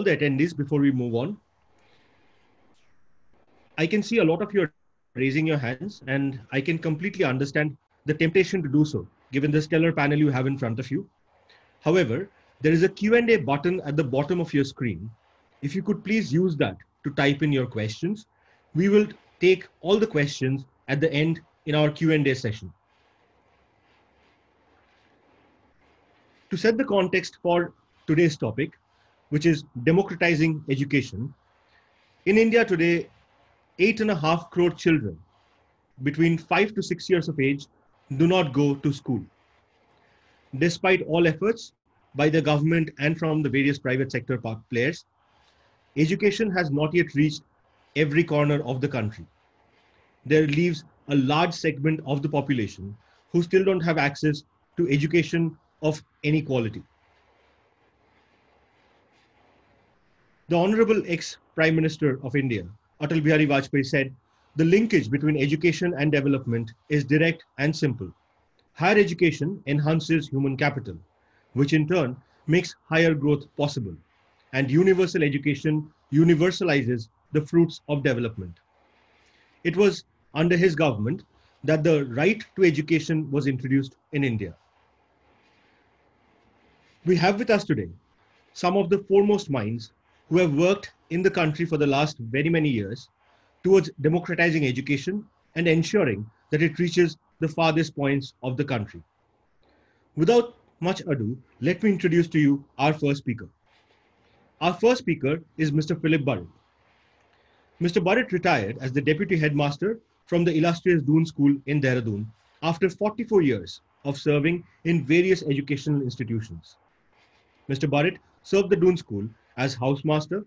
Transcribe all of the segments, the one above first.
the attendees before we move on. I can see a lot of you are raising your hands, and I can completely understand the temptation to do so, given the stellar panel you have in front of you. However, there is a Q&A button at the bottom of your screen. If you could please use that to type in your questions, we will take all the questions at the end in our Q&A session. To set the context for today's topic, which is democratizing education, in India today, 8.5 crore children between 5 to 6 years of age do not go to school. Despite all efforts by the government and from the various private sector players, education has not yet reached every corner of the country. There leaves a large segment of the population who still don't have access to education of any quality. The Honorable ex-Prime Minister of India, Atal Bihari Vajpayee, said, "The linkage between education and development is direct and simple. Higher education enhances human capital, which in turn makes higher growth possible, and universal education universalizes the fruits of development." It was under his government that the right to education was introduced in India. We have with us today some of the foremost minds who have worked in the country for the last very many years towards democratizing education and ensuring that it reaches the farthest points of the country. Without much ado, let me introduce to you our first speaker. Our first speaker is Mr. Philip Burrett. Mr. Burrett retired as the Deputy Headmaster from the illustrious Doon School in Dehradun after 44 years of serving in various educational institutions. Mr. Burrett served the Doon School as Housemaster,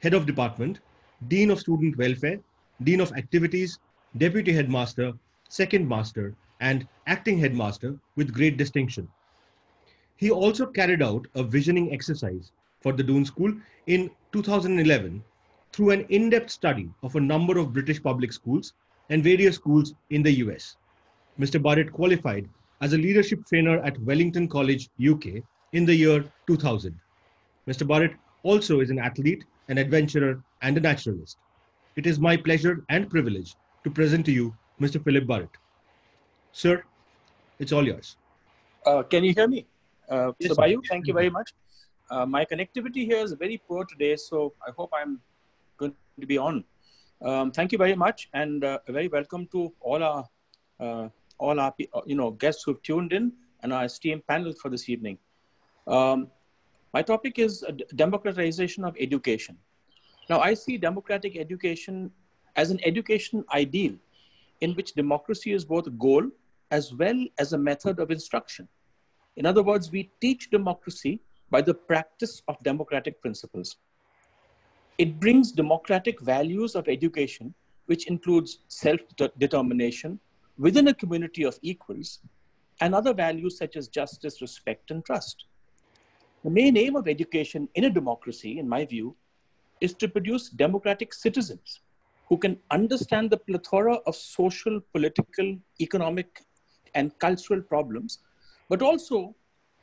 Head of Department, Dean of Student Welfare, Dean of Activities, Deputy Headmaster, Second Master, and Acting Headmaster with great distinction. He also carried out a visioning exercise for the Doon School in 2011 through an in-depth study of a number of British public schools and various schools in the US. Mr. Burrett qualified as a leadership trainer at Wellington College, UK in the year 2000. Mr. Burrett also is an athlete, an adventurer, and a naturalist. It is my pleasure and privilege to present to you Mr. Philip Burrett. Sir, it's all yours. Can you hear me? Yes, so Bayu, thank you very much. My connectivity here is very poor today, so I hope I'm going to be on. Thank you very much, and very welcome to all our guests who've tuned in and our esteemed panel for this evening. My topic is democratization of education. Now, I see democratic education as an education ideal in which democracy is both a goal as well as a method of instruction. In other words, we teach democracy by the practice of democratic principles. It brings democratic values of education, which includes self-determination within a community of equals, and other values such as justice, respect, and trust. The main aim of education in a democracy, in my view, is to produce democratic citizens who can understand the plethora of social, political, economic, and cultural problems, but also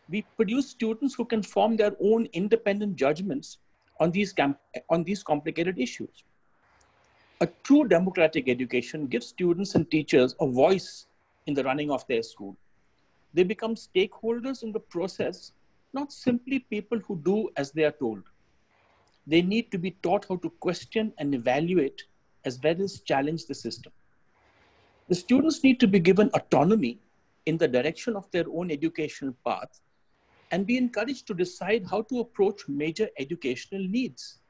we produce students who can form their own independent judgments on these complicated issues. A true democratic education gives students and teachers a voice in the running of their school. They become stakeholders in the process, not simply people who do as they are told. They need to be taught how to question and evaluate as well as challenge the system. The students need to be given autonomy in the direction of their own educational path and be encouraged to decide how to approach major educational needs.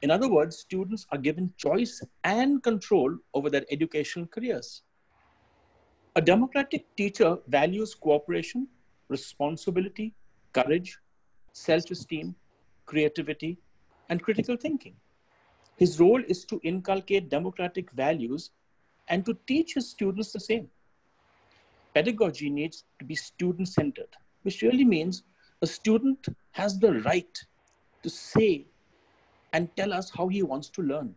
In other words, students are given choice and control over their educational careers. A democratic teacher values cooperation, responsibility, courage, self-esteem, creativity, and critical thinking. His role is to inculcate democratic values and to teach his students the same. Pedagogy needs to be student-centered, which really means a student has the right to say and tell us how he wants to learn.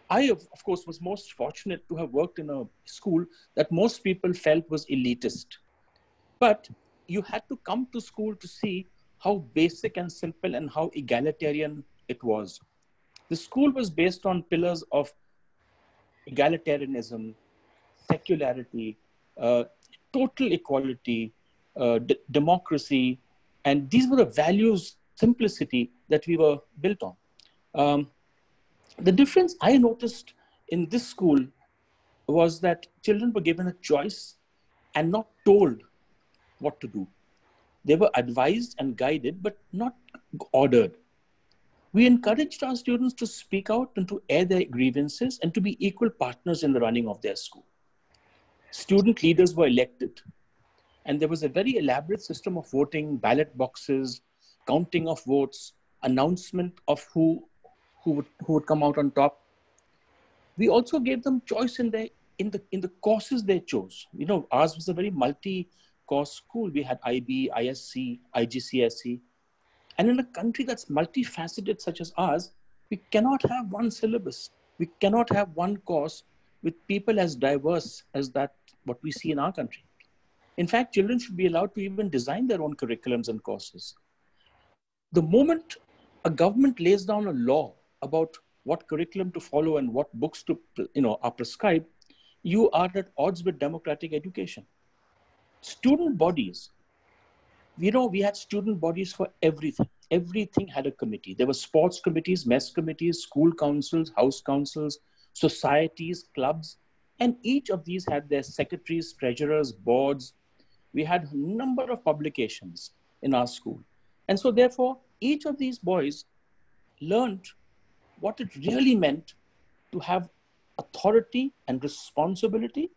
I, of course, was most fortunate to have worked in a school that most people felt was elitist. But you had to come to school to see how basic and simple and how egalitarian it was. The school was based on pillars of egalitarianism, secularity, uh, total equality, democracy, and these were the values, simplicity that we were built on. Um, the difference I noticed in this school was that children were given a choice and not told what to do. They were advised and guided, but not ordered. We encouraged our students to speak out and to air their grievances and to be equal partners in the running of their school. Student leaders were elected, and there was a very elaborate system of voting, ballot boxes, counting of votes, announcement of who would come out on top. We also gave them choice in the courses they chose. You know, ours was a very multi-course school. We had IB, ISC, IGCSE. And in a country that's multifaceted such as ours, we cannot have one syllabus. We cannot have one course with people as diverse as that what we see in our country. In fact, children should be allowed to even design their own curriculums and courses. The moment a government lays down a law about what curriculum to follow and what books to, are prescribed, you are at odds with democratic education. Student bodies, we had student bodies for everything. Everything had a committee. There were sports committees, mess committees, school councils, house councils, societies, clubs, and each of these had their secretaries, treasurers, boards. We had a number of publications in our school. And so therefore, each of these boys learned what it really meant to have authority and responsibility,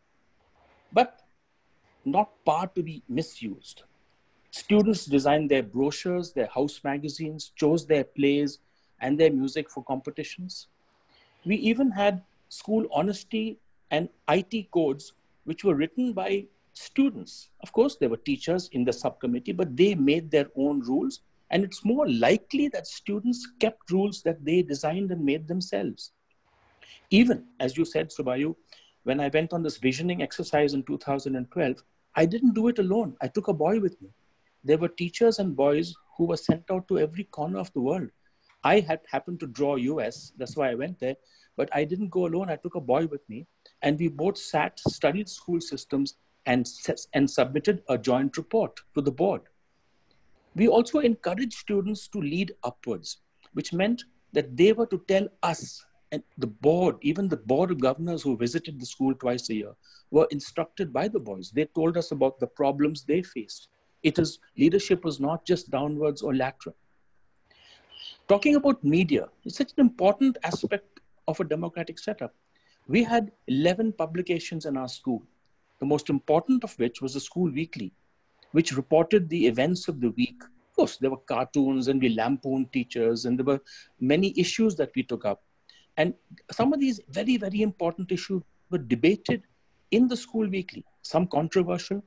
but not power to be misused. Students designed their brochures, their house magazines, chose their plays and their music for competitions. We even had school honesty and IT codes, which were written by students. Of course, there were teachers in the subcommittee, but they made their own rules. And it's more likely that students kept rules that they designed and made themselves. Even, as you said, Subayu, when I went on this visioning exercise in 2012, I didn't do it alone. I took a boy with me. There were teachers and boys who were sent out to every corner of the world. I had happened to draw US, that's why I went there, but I didn't go alone. I took a boy with me, and we both sat, studied school systems, and submitted a joint report to the board. We also encouraged students to lead upwards, which meant that they were to tell us, and the board, even the board of governors who visited the school twice a year, were instructed by the boys. They told us about the problems they faced. Leadership was not just downwards or lateral. Talking about media, it's such an important aspect of a democratic setup. We had 11 publications in our school, the most important of which was the School Weekly, which reported the events of the week. Of course, there were cartoons and we lampooned teachers, and there were many issues that we took up. And some of these very, very important issues were debated in the School Weekly, some controversial,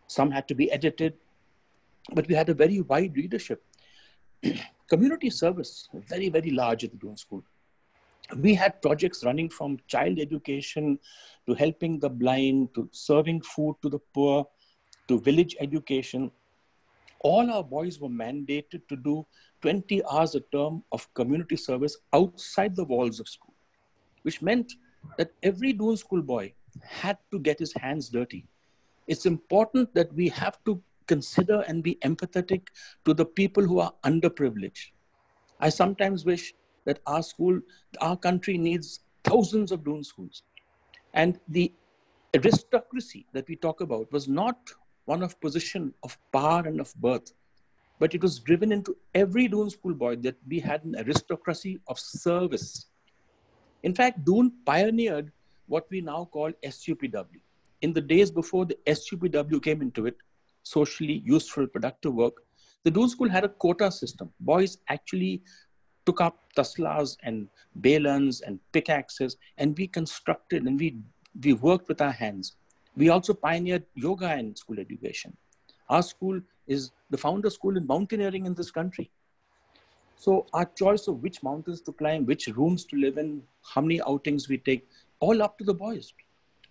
some had to be edited, but we had a very wide readership. Community service, very, very large at the Doon School. We had projects running from child education to helping the blind, to serving food to the poor, to village education. All our boys were mandated to do 20 hours a term of community service outside the walls of school, which meant that every Doon School boy had to get his hands dirty. It's important that we have to consider and be empathetic to the people who are underprivileged. I sometimes wish that our country needs thousands of Doon schools. And the aristocracy that we talk about was not one of position, of power and of birth, but it was driven into every Doon School boy that we had an aristocracy of service. In fact, Doon pioneered what we now call SUPW. In the days before the SUPW came into it, socially useful, productive work, the Doon School had a quota system. Boys actually took up taslas and balans and pickaxes, and we constructed and we worked with our hands. We also pioneered yoga in school education. Our school is the founder school in mountaineering in this country. So our choice of which mountains to climb, which rooms to live in, how many outings we take, all up to the boys.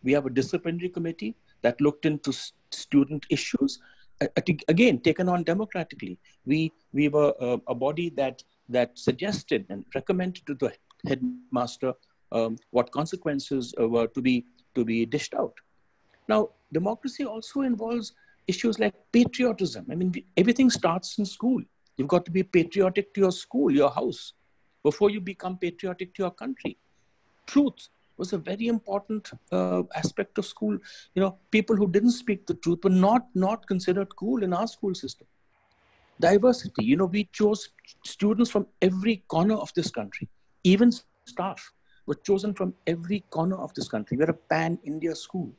We have a disciplinary committee that looked into student issues. again, taken on democratically. We were a body that suggested and recommended to the headmaster what consequences were to be dished out. Now, democracy also involves issues like patriotism. I mean, everything starts in school. You've got to be patriotic to your school, your house, before you become patriotic to your country. Truth was a very important aspect of school. You know, people who didn't speak the truth were not considered cool in our school system. Diversity. You know, we chose students from every corner of this country. Even staff were chosen from every corner of this country. We're a pan-India school.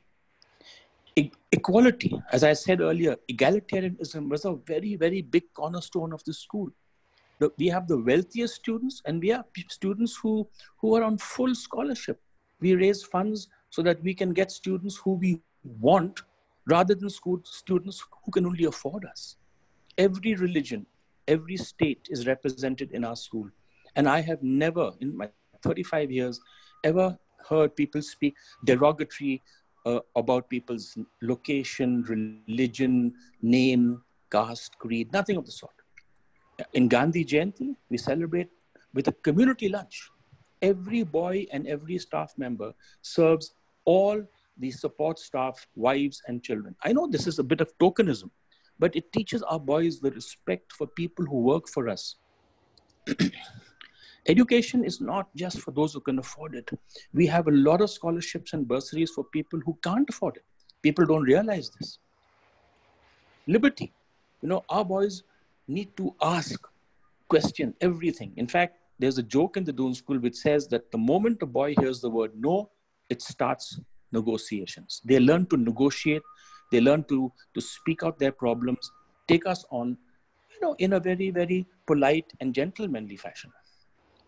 Equality, as I said earlier, egalitarianism was a very, very big cornerstone of this school. We have the wealthiest students, and we have students who are on full scholarship. We raise funds so that we can get students who we want rather than students who can only afford us. Every religion, every state is represented in our school. And I have never, in my 35 years, ever heard people speak derogatory about people's location, religion, name, caste, creed, nothing of the sort. In Gandhi Jayanti, we celebrate with a community lunch. Every boy and every staff member serves all the support staff, wives and children. I know this is a bit of tokenism, but it teaches our boys the respect for people who work for us. Education is not just for those who can afford it. We have a lot of scholarships and bursaries for people who can't afford it. People don't realize this. Liberty. You know, our boys need to ask, question everything. In fact, there's a joke in the Doon School which says that the moment a boy hears the word no, it starts negotiations. They learn to negotiate. They learn to speak out their problems, take us on, you know, in a very, very polite and gentlemanly fashion.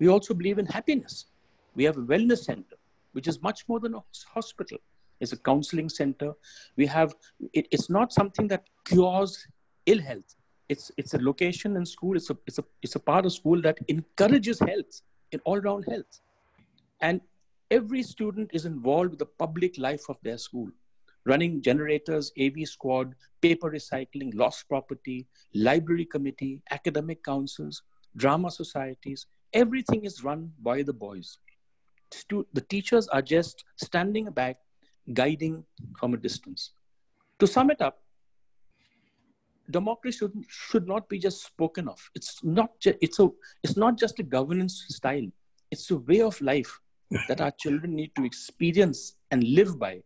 We also believe in happiness. We have a wellness center, which is much more than a hospital. It's a counseling center. We have, it's not something that cures ill health. It's a location in school. It's a part of school that encourages health, in all-round health. And every student is involved with the public life of their school, running generators, AV squad, paper recycling, lost property, library committee, academic councils, drama societies. Everything is run by the boys. The teachers are just standing back, guiding from a distance. To sum it up, democracy should not be just spoken of. It's not just a governance style. It's a way of life that our children need to experience and live by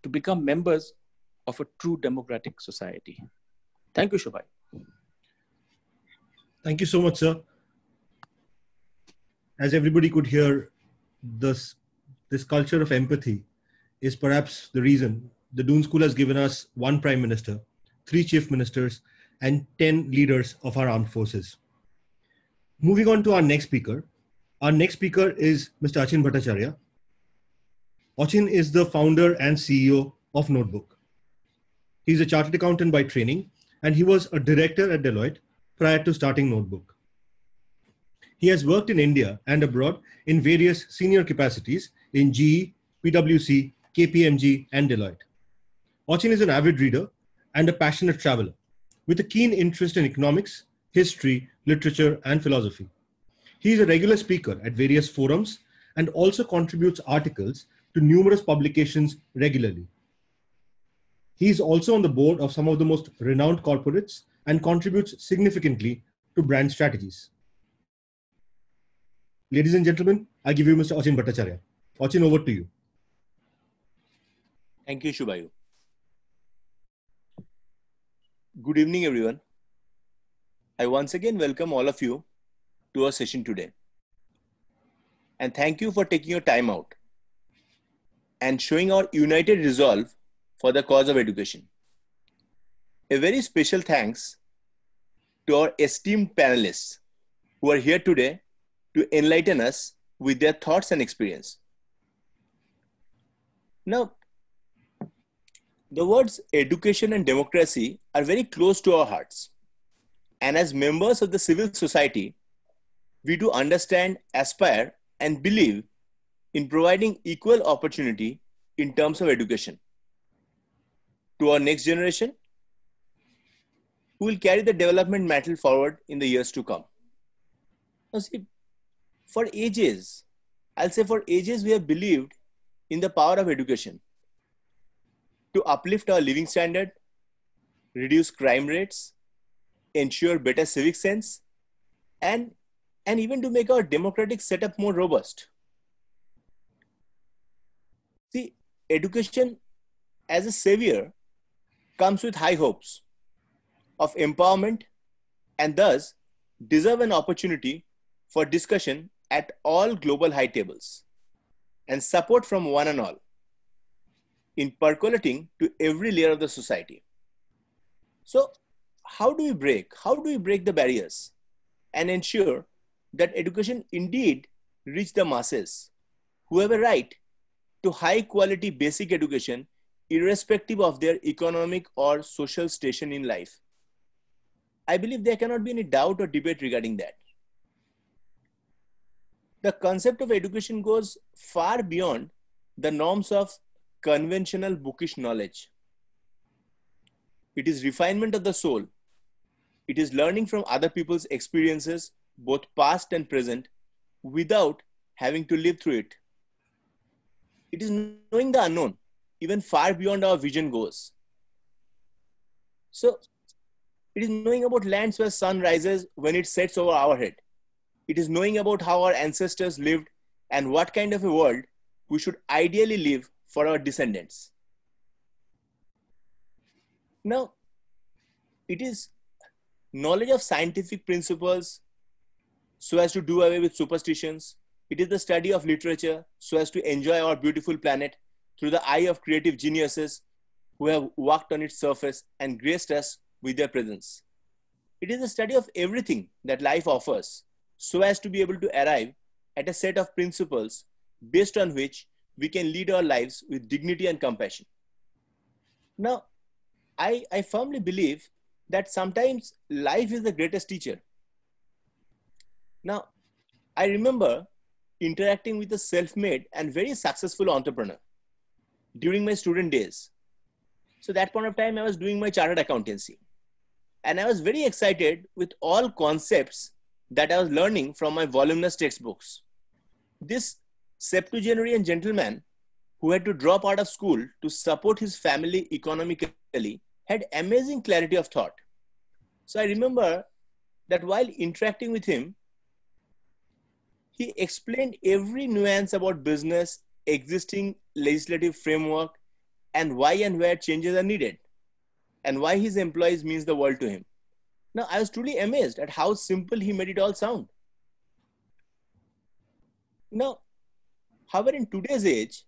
to become members of a true democratic society. Thank you, Shubhai. Thank you so much, sir. As everybody could hear, this culture of empathy is perhaps the reason the Doon School has given us 1 Prime Minister, 3 Chief Ministers, and 10 leaders of our armed forces. Moving on to our next speaker. Our next speaker is Mr. Achin Bhattacharya. Achin is the founder and CEO of Notebook. He's a chartered accountant by training, and he was a director at Deloitte prior to starting Notebook. He has worked in India and abroad in various senior capacities in GE, PwC, KPMG, and Deloitte. Achin is an avid reader and a passionate traveler with a keen interest in economics, history, literature, and philosophy. He is a regular speaker at various forums and also contributes articles to numerous publications regularly. He is also on the board of some of the most renowned corporates and contributes significantly to brand strategies. Ladies and gentlemen, I give you Mr. Achin Bhattacharya. Achin, over to you. Thank you, Shubhayu. Good evening, everyone. I once again welcome all of you to our session today. And thank you for taking your time out and showing our united resolve for the cause of education. A very special thanks to our esteemed panelists who are here today to enlighten us with their thoughts and experience. Now, the words education and democracy are very close to our hearts. And as members of the civil society, we do understand, aspire, and believe in providing equal opportunity in terms of education to our next generation who will carry the development mantle forward in the years to come. Now see, for ages, I'll say for ages, we have believed in the power of education to uplift our living standard, reduce crime rates, ensure better civic sense, and even to make our democratic setup more robust. See, education as a savior comes with high hopes of empowerment and thus deserve an opportunity for discussion at all global high tables and support from one and all in percolating to every layer of the society. So how do we break the barriers and ensure that education indeed reach the masses who have a right to high quality basic education irrespective of their economic or social station in life? I believe there cannot be any doubt or debate regarding that. The concept of education goes far beyond the norms of conventional bookish knowledge. It is refinement of the soul. It is learning from other people's experiences, both past and present, without having to live through it. It is knowing the unknown, even far beyond our vision goes. So, it is knowing about lands where sun rises when it sets over our head. It is knowing about how our ancestors lived and what kind of a world we should ideally live for our descendants. Now, it is knowledge of scientific principles so as to do away with superstitions. It is the study of literature so as to enjoy our beautiful planet through the eye of creative geniuses who have walked on its surface and graced us with their presence. It is the study of everything that life offers so as to be able to arrive at a set of principles based on which we can lead our lives with dignity and compassion. Now, I firmly believe that sometimes life is the greatest teacher. Now, I remember interacting with a self-made and very successful entrepreneur during my student days. So that point of time, I was doing my chartered accountancy. And I was very excited with all concepts that I was learning from my voluminous textbooks. This septuagenarian gentleman who had to drop out of school to support his family economically had amazing clarity of thought. So I remember that while interacting with him, he explained every nuance about business, existing legislative framework, and why and where changes are needed, and why his employees means the world to him. Now, I was truly amazed at how simple he made it all sound. Now, however, in today's age,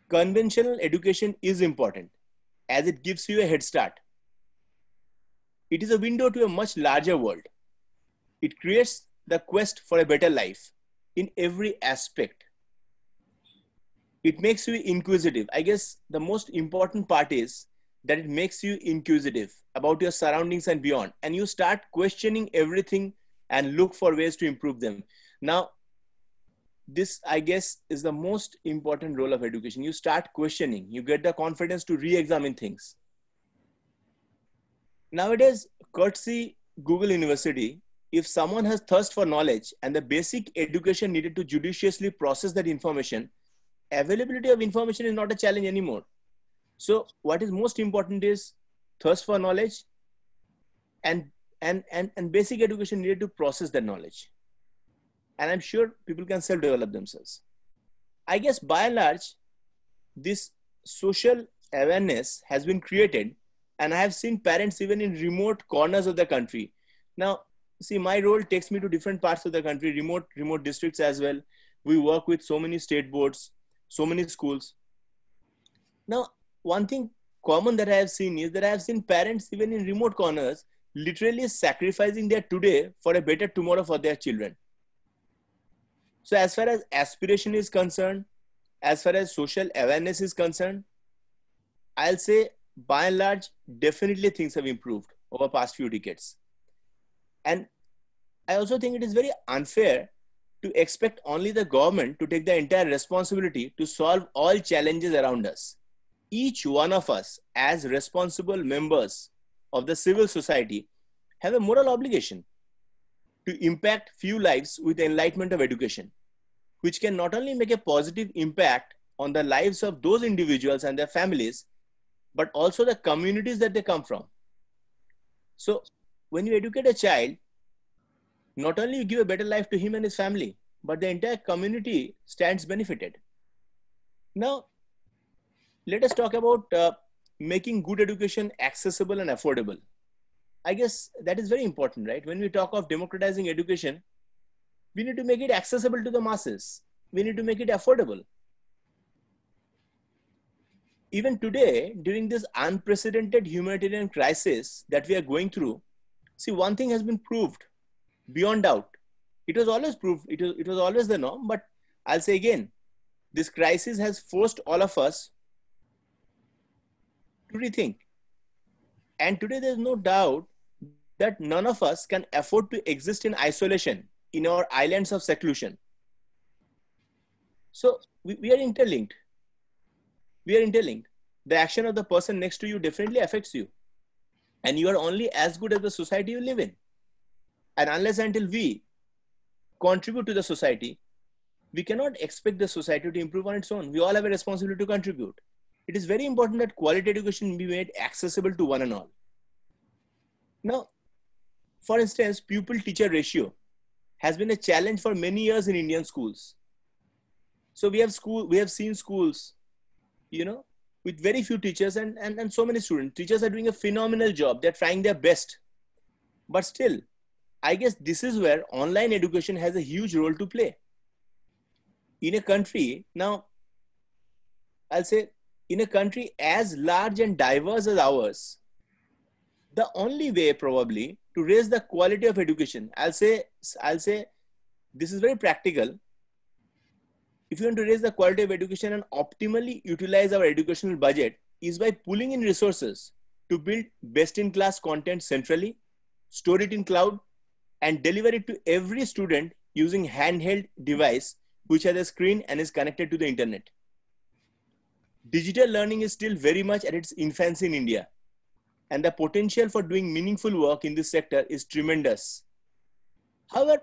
conventional education is important as it gives you a head start. It is a window to a much larger world. It creates the quest for a better life in every aspect. It makes you inquisitive. I guess the most important part is that it makes you inquisitive about your surroundings and beyond. And you start questioning everything and look for ways to improve them. Now, this, I guess, is the most important role of education. You start questioning. You get the confidence to re-examine things. Nowadays, courtesy Google University, if someone has thirst for knowledge and the basic education needed to judiciously process that information, availability of information is not a challenge anymore. So what is most important is thirst for knowledge and basic education needed to process that knowledge. And I'm sure people can self-develop themselves. I guess by and large, this social awareness has been created, and I have seen parents even in remote corners of the country. Now, see, my role takes me to different parts of the country, remote districts as well. We work with so many state boards, so many schools. Now, one thing common that I have seen is that I have seen parents even in remote corners literally sacrificing their today for a better tomorrow for their children. So as far as aspiration is concerned, as far as social awareness is concerned, I'll say by and large, definitely things have improved over past few decades. And I also think it is very unfair to expect only the government to take the entire responsibility to solve all challenges around us. Each one of us as responsible members of the civil society have a moral obligation to impact few lives with the enlightenment of education, which can not only make a positive impact on the lives of those individuals and their families, but also the communities that they come from. So when you educate a child, not only you give a better life to him and his family, but the entire community stands benefited. Now, let us talk about making good education accessible and affordable. I guess that is very important, right? When we talk of democratizing education, we need to make it accessible to the masses. We need to make it affordable. Even today, during this unprecedented humanitarian crisis that we are going through, see, one thing has been proved beyond doubt. It was always proved, it was always the norm, but I'll say again, this crisis has forced all of us to rethink. And today there's no doubt that none of us can afford to exist in isolation in our islands of seclusion. So we are interlinked. We are interlinked. The action of the person next to you definitely affects you. And you are only as good as the society you live in. And unless until we contribute to the society, we cannot expect the society to improve on its own. We all have a responsibility to contribute. It is very important that quality education be made accessible to one and all. Now, for instance, pupil-teacher ratio has been a challenge for many years in Indian schools. So we have seen schools, with very few teachers and so many students. Teachers are doing a phenomenal job. They're trying their best. But still, I guess this is where online education has a huge role to play. In a country, now, I'll say, in a country as large and diverse as ours, the only way probably to raise the quality of education, I'll say this is very practical. If you want to raise the quality of education and optimally utilize our educational budget, is by pulling in resources to build best-in-class content centrally, store it in cloud, and deliver it to every student using handheld device which has a screen and is connected to the internet. Digital learning is still very much at its infancy in India, and the potential for doing meaningful work in this sector is tremendous. However,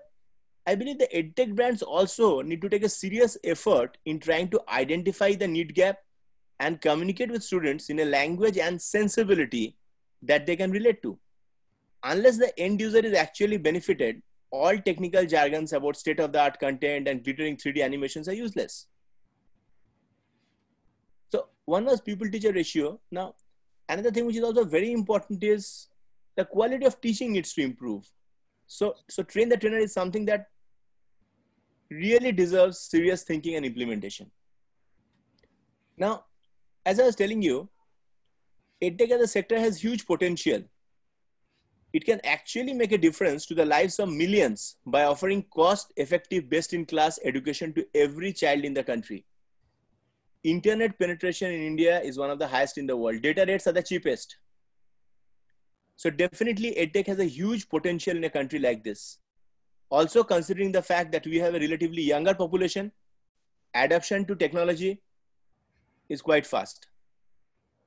I believe the EdTech brands also need to take a serious effort in trying to identify the need gap and communicate with students in a language and sensibility that they can relate to. Unless the end user is actually benefited, all technical jargons about state-of-the-art content and glittering 3D animations are useless. So one was pupil-teacher ratio. Now, another thing which is also very important is the quality of teaching needs to improve. So train the trainer is something that really deserves serious thinking and implementation. Now, as I was telling you, EdTech as a sector has huge potential. It can actually make a difference to the lives of millions by offering cost-effective, best-in-class education to every child in the country. Internet penetration in India is one of the highest in the world. Data rates are the cheapest. So definitely EdTech has a huge potential in a country like this. Also considering the fact that we have a relatively younger population, adoption to technology is quite fast.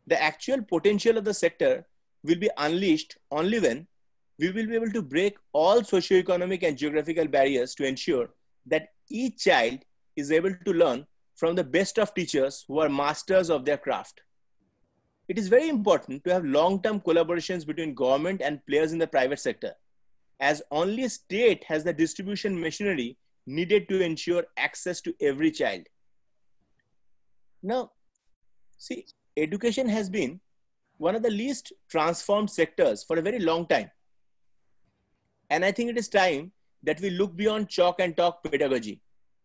The actual potential of the sector will be unleashed only when we will be able to break all socioeconomic and geographical barriers to ensure that each child is able to learn from the best of teachers who are masters of their craft. It is very important to have long-term collaborations between government and players in the private sector, as only state has the distribution machinery needed to ensure access to every child. Now, see, education has been one of the least transformed sectors for a very long time. And I think it is time that we look beyond chalk and talk pedagogy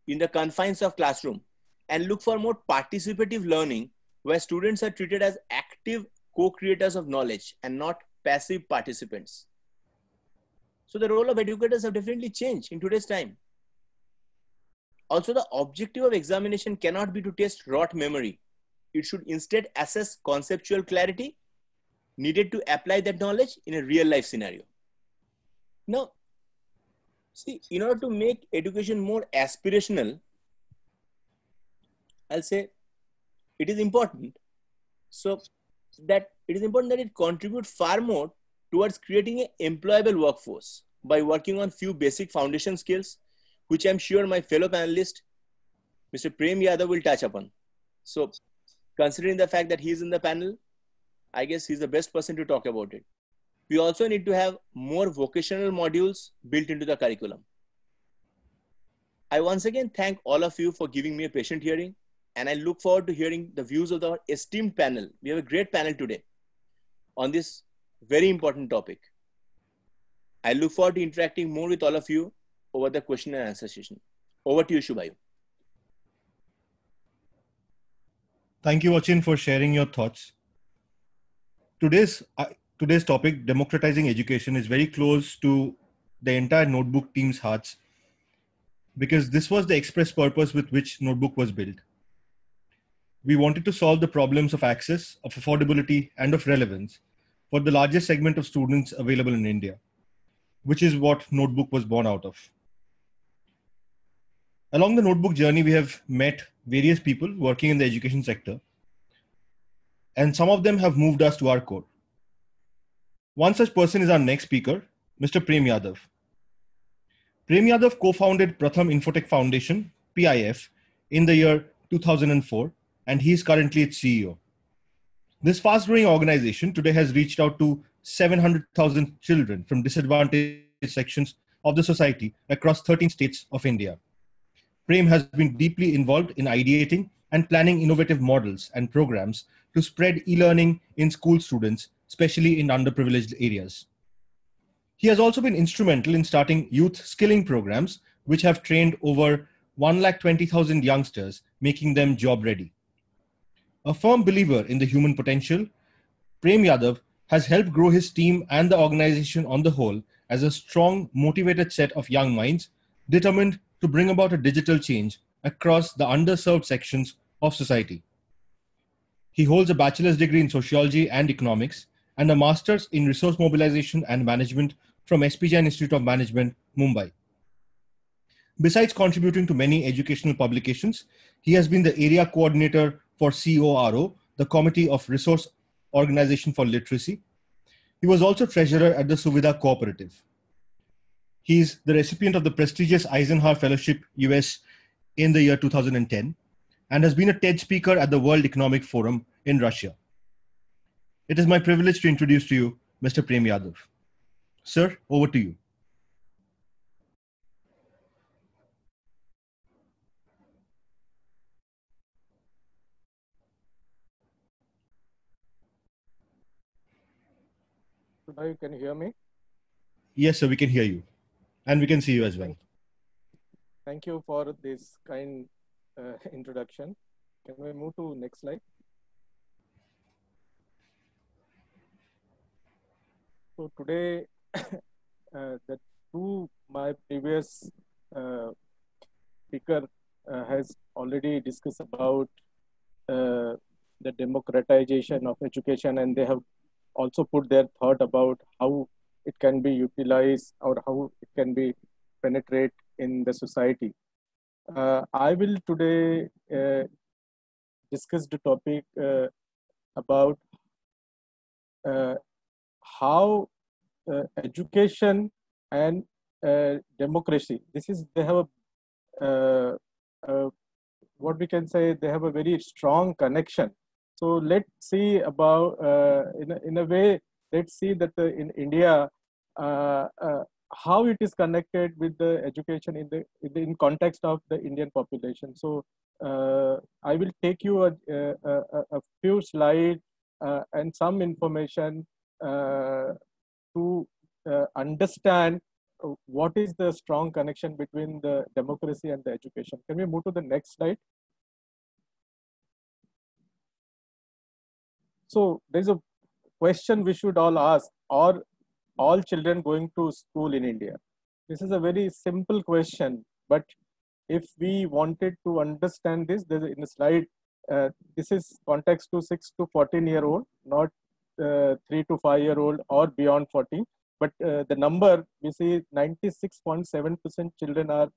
in the confines of classroom and look for more participative learning where students are treated as active co-creators of knowledge and not passive participants. So the role of educators have definitely changed in today's time. Also, the objective of examination cannot be to test rote memory. It should instead assess conceptual clarity needed to apply that knowledge in a real life scenario. Now, see, in order to make education more aspirational, I'll say it is important. So that it is important that it contributes far more towards creating an employable workforce by working on few basic foundation skills, which I'm sure my fellow panelist, Mr. Prem Yadav, will touch upon. So considering the fact that he's in the panel, I guess he's the best person to talk about it. We also need to have more vocational modules built into the curriculum. I once again thank all of you for giving me a patient hearing, and I look forward to hearing the views of our esteemed panel. We have a great panel today on this very important topic. I look forward to interacting more with all of you over the question and answer session. Over to you, Shubhayu. Thank you, Achin, for sharing your thoughts. Today's topic, democratizing education, is very close to the entire Notebook team's hearts, because this was the express purpose with which Notebook was built. We wanted to solve the problems of access, of affordability, and of relevance for the largest segment of students available in India, which is what Notebook was born out of. Along the Notebook journey, we have met various people working in the education sector, and some of them have moved us to our core. One such person is our next speaker, Mr. Prem Yadav. Prem Yadav co-founded Pratham Infotech Foundation, PIF, in the year 2004, and he is currently its CEO. This fast-growing organization today has reached out to 700,000 children from disadvantaged sections of the society across 13 states of India. Prem has been deeply involved in ideating and planning innovative models and programs to spread e-learning in school students, especially in underprivileged areas. He has also been instrumental in starting youth skilling programs, which have trained over 120,000 youngsters, making them job ready. A firm believer in the human potential, Prem Yadav has helped grow his team and the organization on the whole as a strong, motivated set of young minds determined to bring about a digital change across the underserved sections of society. He holds a bachelor's degree in sociology and economics and a master's in resource mobilization and management from SP Jain Institute of Management, Mumbai. Besides contributing to many educational publications, he has been the area coordinator for CORO, the Committee of Resource Organization for Literacy. He was also treasurer at the Suvidha Cooperative. He is the recipient of the prestigious Eisenhower Fellowship US in the year 2010 and has been a TED speaker at the World Economic Forum in Russia. It is my privilege to introduce to you Mr. Prem Yadav. Sir, over to you. Can you hear me? Yes, sir, we can hear you. And we can see you as well. Thank you for this kind introduction. Can we move to next slide? So today, my previous speaker has already discussed about the democratization of education, and they have also put their thought about how it can be utilized or how it can be penetrate in the society. I will today discuss the topic about how education and democracy. They have what we can say, they have a very strong connection. So let's see about in a way. Let's see that in India, how it is connected with the education in context of the Indian population. So I will take you a few slides and some information to understand what is the strong connection between the democracy and the education. Can we move to the next slide? So there's a question we should all ask: are all children going to school in India? This is a very simple question, but if we wanted to understand this, there's in the slide, this is context to 6 to 14-year-old, not 3 to 5-year-old or beyond 40. But the number we see, 96.7% children are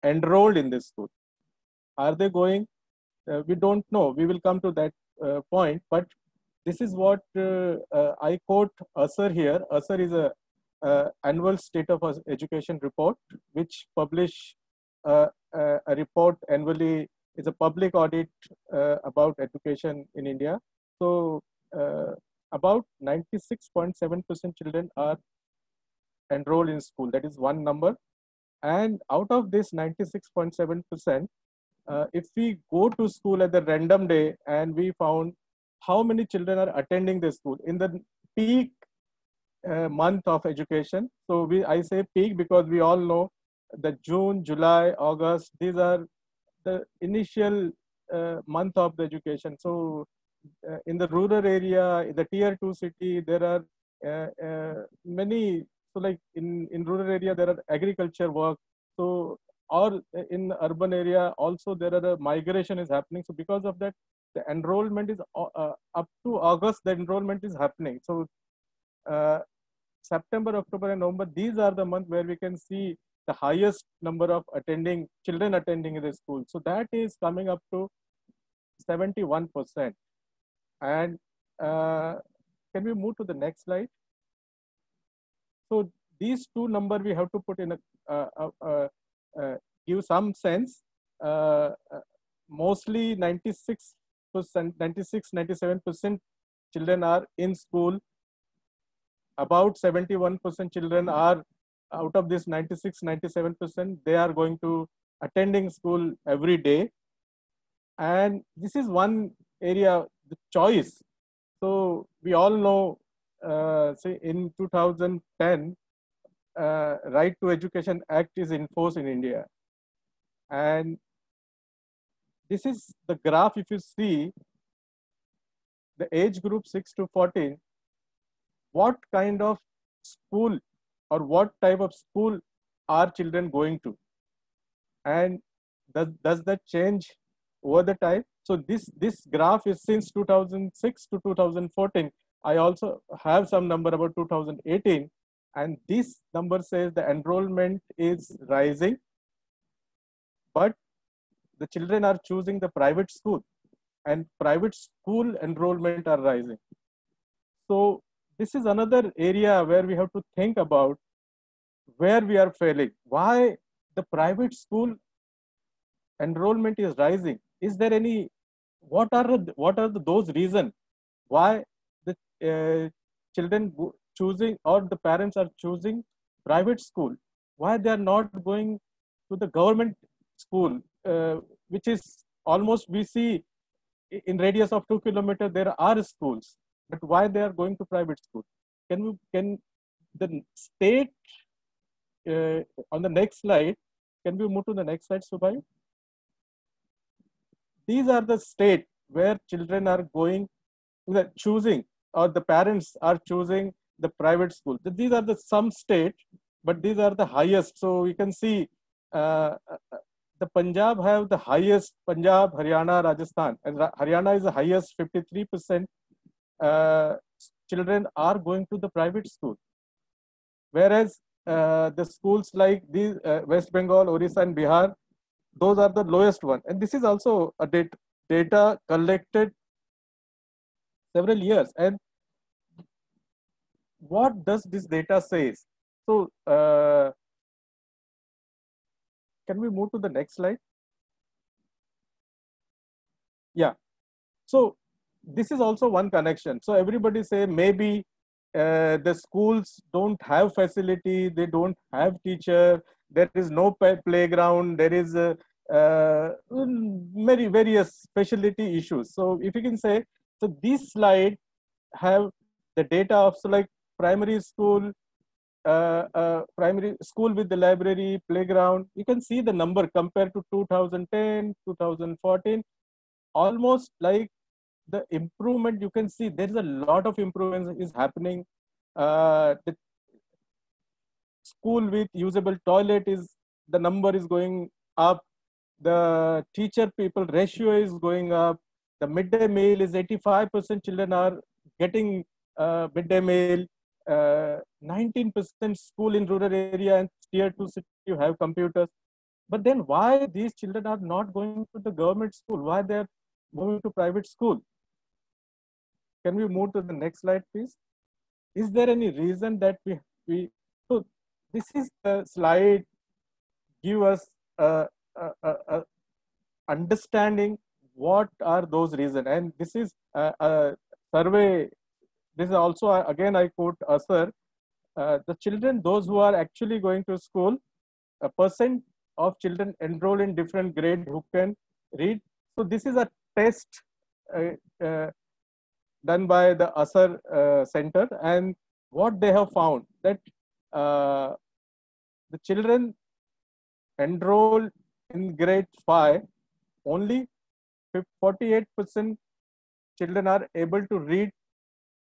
enrolled in this school. Are they going? We don't know. We will come to that point. But this is what I quote USER here. USER is a annual state of education report, which publish a report annually. Is a public audit about education in India. So about 96.7% children are enrolled in school. That is one number. And out of this 96.7%, if we go to school at the random day and we found how many children are attending the school in the peak month of education. So I say peak because we all know that June, July, August, these are the initial month of the education. So in the rural area, in the tier 2 city, there are many, so like in rural area, there are agriculture work. So, or in urban area, also there are a migration is happening. So because of that, the enrollment is up to August, the enrollment is happening. So September, October, and November, these are the months where we can see the highest number of children attending in the school. So that is coming up to 71%. And can we move to the next slide? So these two numbers we have to put in give some sense. Mostly 96%, 97% children are in school. About 71% children are out of this 96, 97%, they are going to attending school every day. And this is one area, the choice. So we all know, say in 2010, Right to Education Act is enforced in India. And this is the graph. If you see the age group 6 to 14, what kind of school or what type of school are children going to? And does that change over the time? So this graph is since 2006 to 2014. I also have some number about 2018. And this number says the enrollment is rising, but the children are choosing the private school, and private school enrollment are rising. So this is another area where we have to think about where we are failing. Why the private school enrollment is rising? Is there any, what are those reasons why the children choosing or the parents are choosing private school? Why they are not going to the government school, which is almost, we see in radius of 2 kilometers there are schools, but why they are going to private school? Can the state on the next slide, can we move to the next slide, Subhai? These are the state where children are going, choosing, or the parents are choosing the private school. These are the some state, but these are the highest. So we can see the Punjab have the highest, Punjab, Haryana, Rajasthan, and Haryana is the highest, 53% children are going to the private school. Whereas the schools like these, West Bengal, Orissa, and Bihar, those are the lowest one. And this is also a data collected several years. And what does this data says? So can we move to the next slide? Yeah. So this is also one connection. So everybody say maybe the schools don't have facility, they don't have teacher, there is no playground, there is many various specialty issues. So if you can say, so this slide have the data of, so like primary school with the library, playground. You can see the number compared to 2010, 2014, almost like the improvement. You can see there is a lot of improvements is happening. The school with usable toilet is, the number is going up. The teacher people ratio is going up. The midday meal is 85% children are getting midday meal. 19% school in rural area and tier 2 city you have computers. But then why these children are not going to the government school? Why they are moving to private school? can we move to the next slide, please? Is there any reason that so this is the slide give us a understanding what are those reasons. And this is a survey. This is also, again, I quote Asar, the children, those who are actually going to school, a percent of children enroll in different grade who can read. So this is a test done by the Asar Center, and what they have found that the children enrolled in grade 5, only 48% children are able to read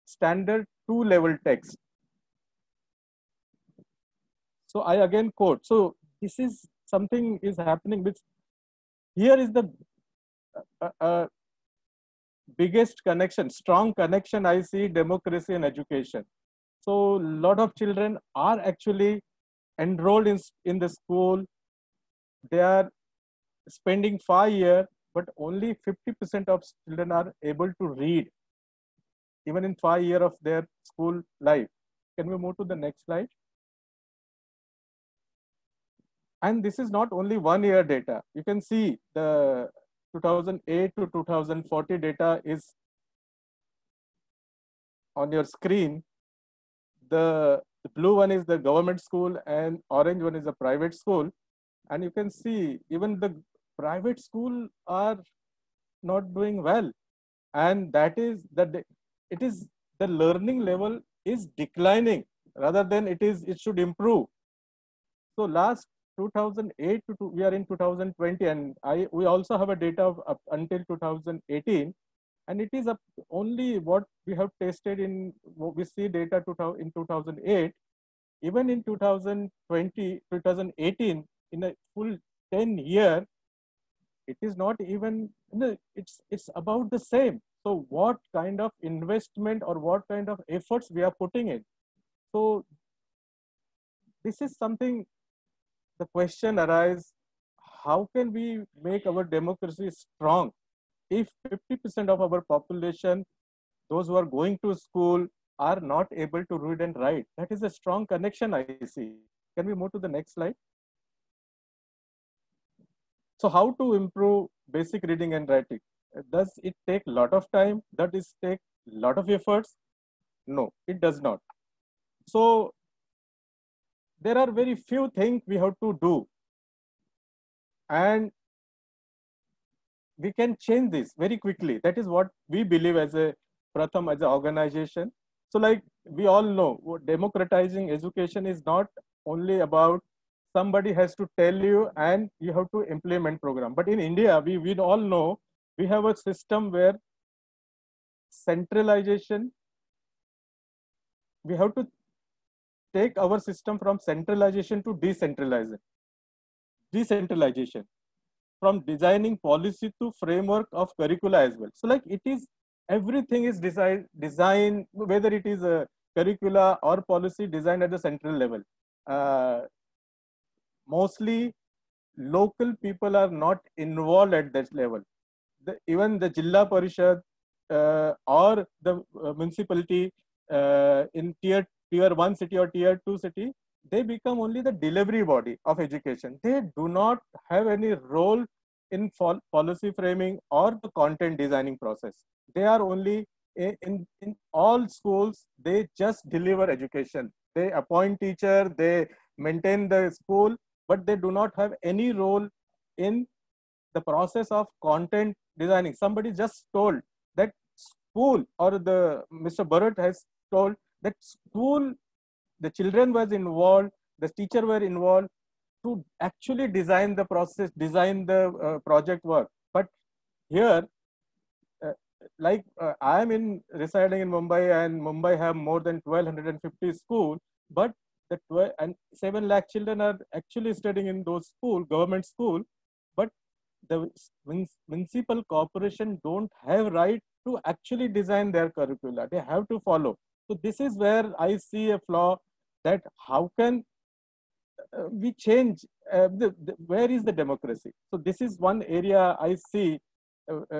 standard 2 level text. So I again quote. So this is something is happening, which here is the biggest connection, strong connection I see, democracy and education. So a lot of children are actually enrolled in the school. They are spending 5 years, but only 50% of children are able to read, even in 5 years of their school life. Can we move to the next slide? And this is not only 1 year data. You can see the 2008 to 2040 data is on your screen. The blue one is the government school and orange one is the private school. And you can see even the private school are not doing well. And that is that it is the learning level is declining rather than it should improve. So last 2008 to we are in 2020, and we also have a data of up until 2018, and it is only what we have tested in we see data in 2008. Even in 2018, in a full 10 year, it is not even, it's about the same. So what kind of investment or what kind of efforts we are putting in? So this is something, the question arises, how can we make our democracy strong if 50% of our population, those who are going to school, are not able to read and write? That is a strong connection I see. Can we move to the next slide? So how to improve basic reading and writing? Does it take a lot of time? Does it take a lot of efforts? No, it does not. So there are very few things we have to do. And we can change this very quickly. That is what we believe as a Pratham, as an organization. So like we all know, democratizing education is not only about somebody has to tell you and you have to implement program. But in India, we all know we have a system where centralization, we have to take our system from centralization to decentralization. From designing policy to framework of curricula as well. So like it is, everything is design, whether it is a curricula or policy designed at the central level. Mostly local people are not involved at that level. Even the Jilla Parishad or the municipality in tier 1 city or tier 2 city, they become only the delivery body of education. They do not have any role in policy framing or the content designing process. They are only in all schools, they just deliver education. They appoint teacher, they maintain the school, but they do not have any role in the process of content designing. Somebody just told that school, or the Mr. Bharat has told that school, the children was involved, the teacher were involved to actually design the process, design the project work. But here, I am residing in Mumbai, and Mumbai have more than 1250 schools, but the 7 lakh children are actually studying in those schools, government school, but the municipal corporation don't have right to actually design their curricula. They have to follow. So this is where I see a flaw, that how can we change, where is the democracy? So this is one area I see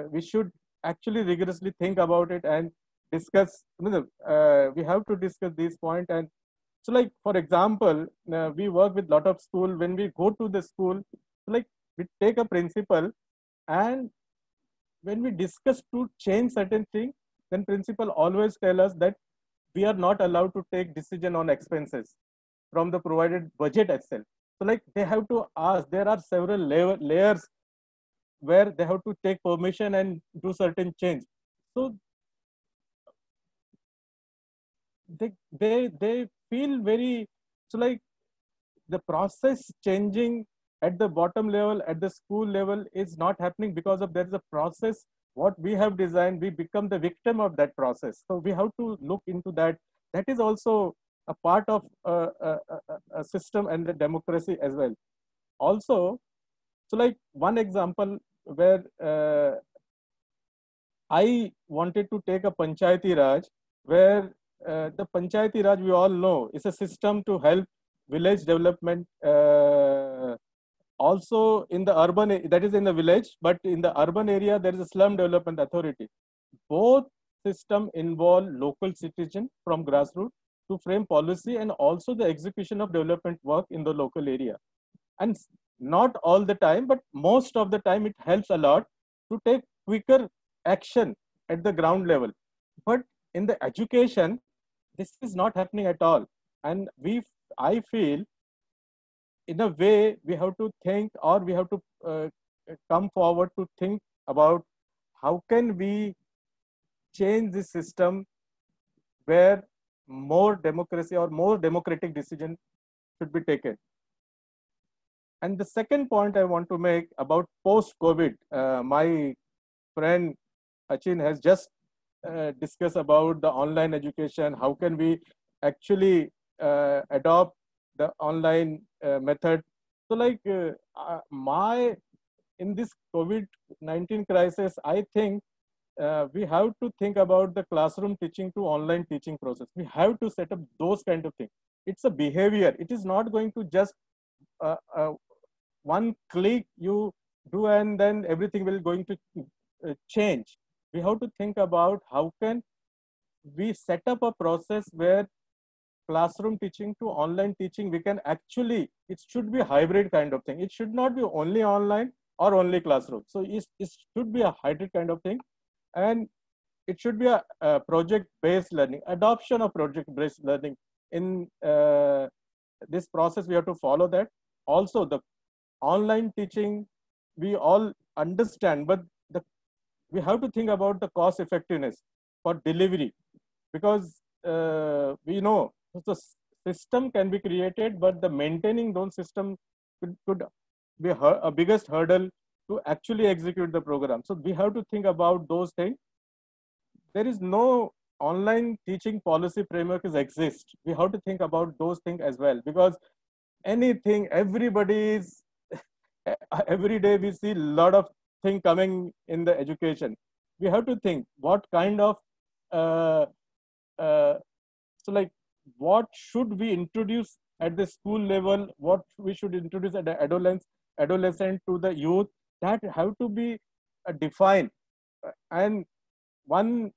we should actually rigorously think about it, and discuss, we have to discuss these points. And so like, for example, we work with lot of school. When we go to the school, like we take a principal, and when we discuss to change certain thing, then principal always tell us that we are not allowed to take decision on expenses from the provided budget itself. So like they have to ask, there are several layers where they have to take permission and do certain change. So they feel very, so like the process changing at the bottom level, at the school level, is not happening because of there is a process what we have designed. We become the victim of that process. So we have to look into that. That is also a part of a system and the democracy as well. Also, so like one example where I wanted to take a Panchayati Raj, where the Panchayati Raj, we all know, is a system to help village development, also in the urban, that is in the village, but in the urban area, there is a slum development authority. Both system involve local citizen from grassroots to frame policy and also the execution of development work in the local area. And not all the time, but most of the time, it helps a lot to take quicker action at the ground level. But in the education, this is not happening at all. And I feel, in a way, we have to think, or we have to come forward to think about how can we change this system where more democracy or more democratic decision should be taken. And the second point I want to make about post-COVID, my friend Achin has just discussed about the online education. How can we actually adopt the online method? So like in this COVID-19 crisis, I think we have to think about the classroom teaching to online teaching process. We have to set up those kind of things. It's a behavior. It is not going to just one click you do and then everything will going to change. We have to think about how can we set up a process where classroom teaching to online teaching, we can actually, it should be a hybrid kind of thing. It should not be only online or only classroom. So it should be a hybrid kind of thing. And it should be a project-based learning, adoption of project-based learning. In this process, we have to follow that. Also, the online teaching, we all understand, but we have to think about the cost effectiveness for delivery, because we know the system can be created, but the maintaining those systems could be a biggest hurdle to actually execute the program. So we have to think about those things. There is no online teaching policy framework exist. We have to think about those things as well, because anything, everybody is, every day we see a lot of things coming in the education. We have to think what kind of, so like, what should we introduce at the school level, what we should introduce at the adolescent to the youth, that have to be defined. And one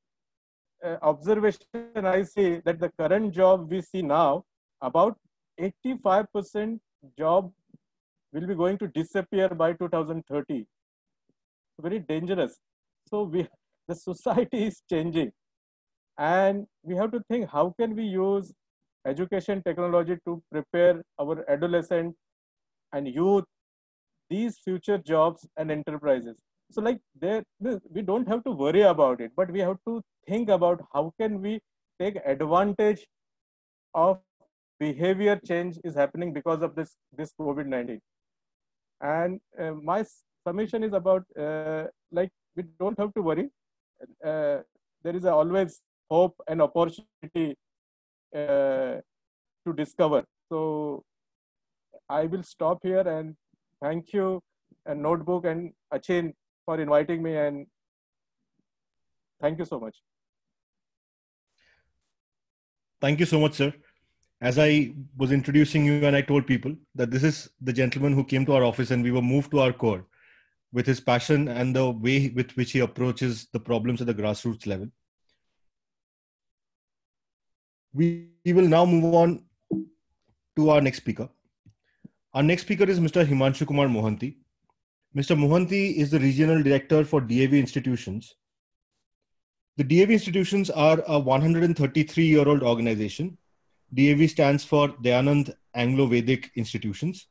observation I see, that the current job we see now, about 85% job will be going to disappear by 2030. Very dangerous. So the society is changing, and we have to think how can we use education technology to prepare our adolescent and youth these future jobs and enterprises. So like we don't have to worry about it, but we have to think about how can we take advantage of behavior change is happening because of this COVID-19. And my summation is about like, we don't have to worry. There is always hope and opportunity to discover. So I will stop here, and thank you, and Notebook and Achin, for inviting me, and thank you so much. Thank you so much, sir. As I was introducing you, and I told people that this is the gentleman who came to our office and we were moved to our core with his passion and the way with which he approaches the problems at the grassroots level. We will now move on to our next speaker. Our next speaker is Mr. Himanshu Kumar Mohanty. Mr. Mohanty is the Regional Director for DAV Institutions. The DAV Institutions are a 133-year-old organization. DAV stands for Dayanand Anglo-Vedic Institutions.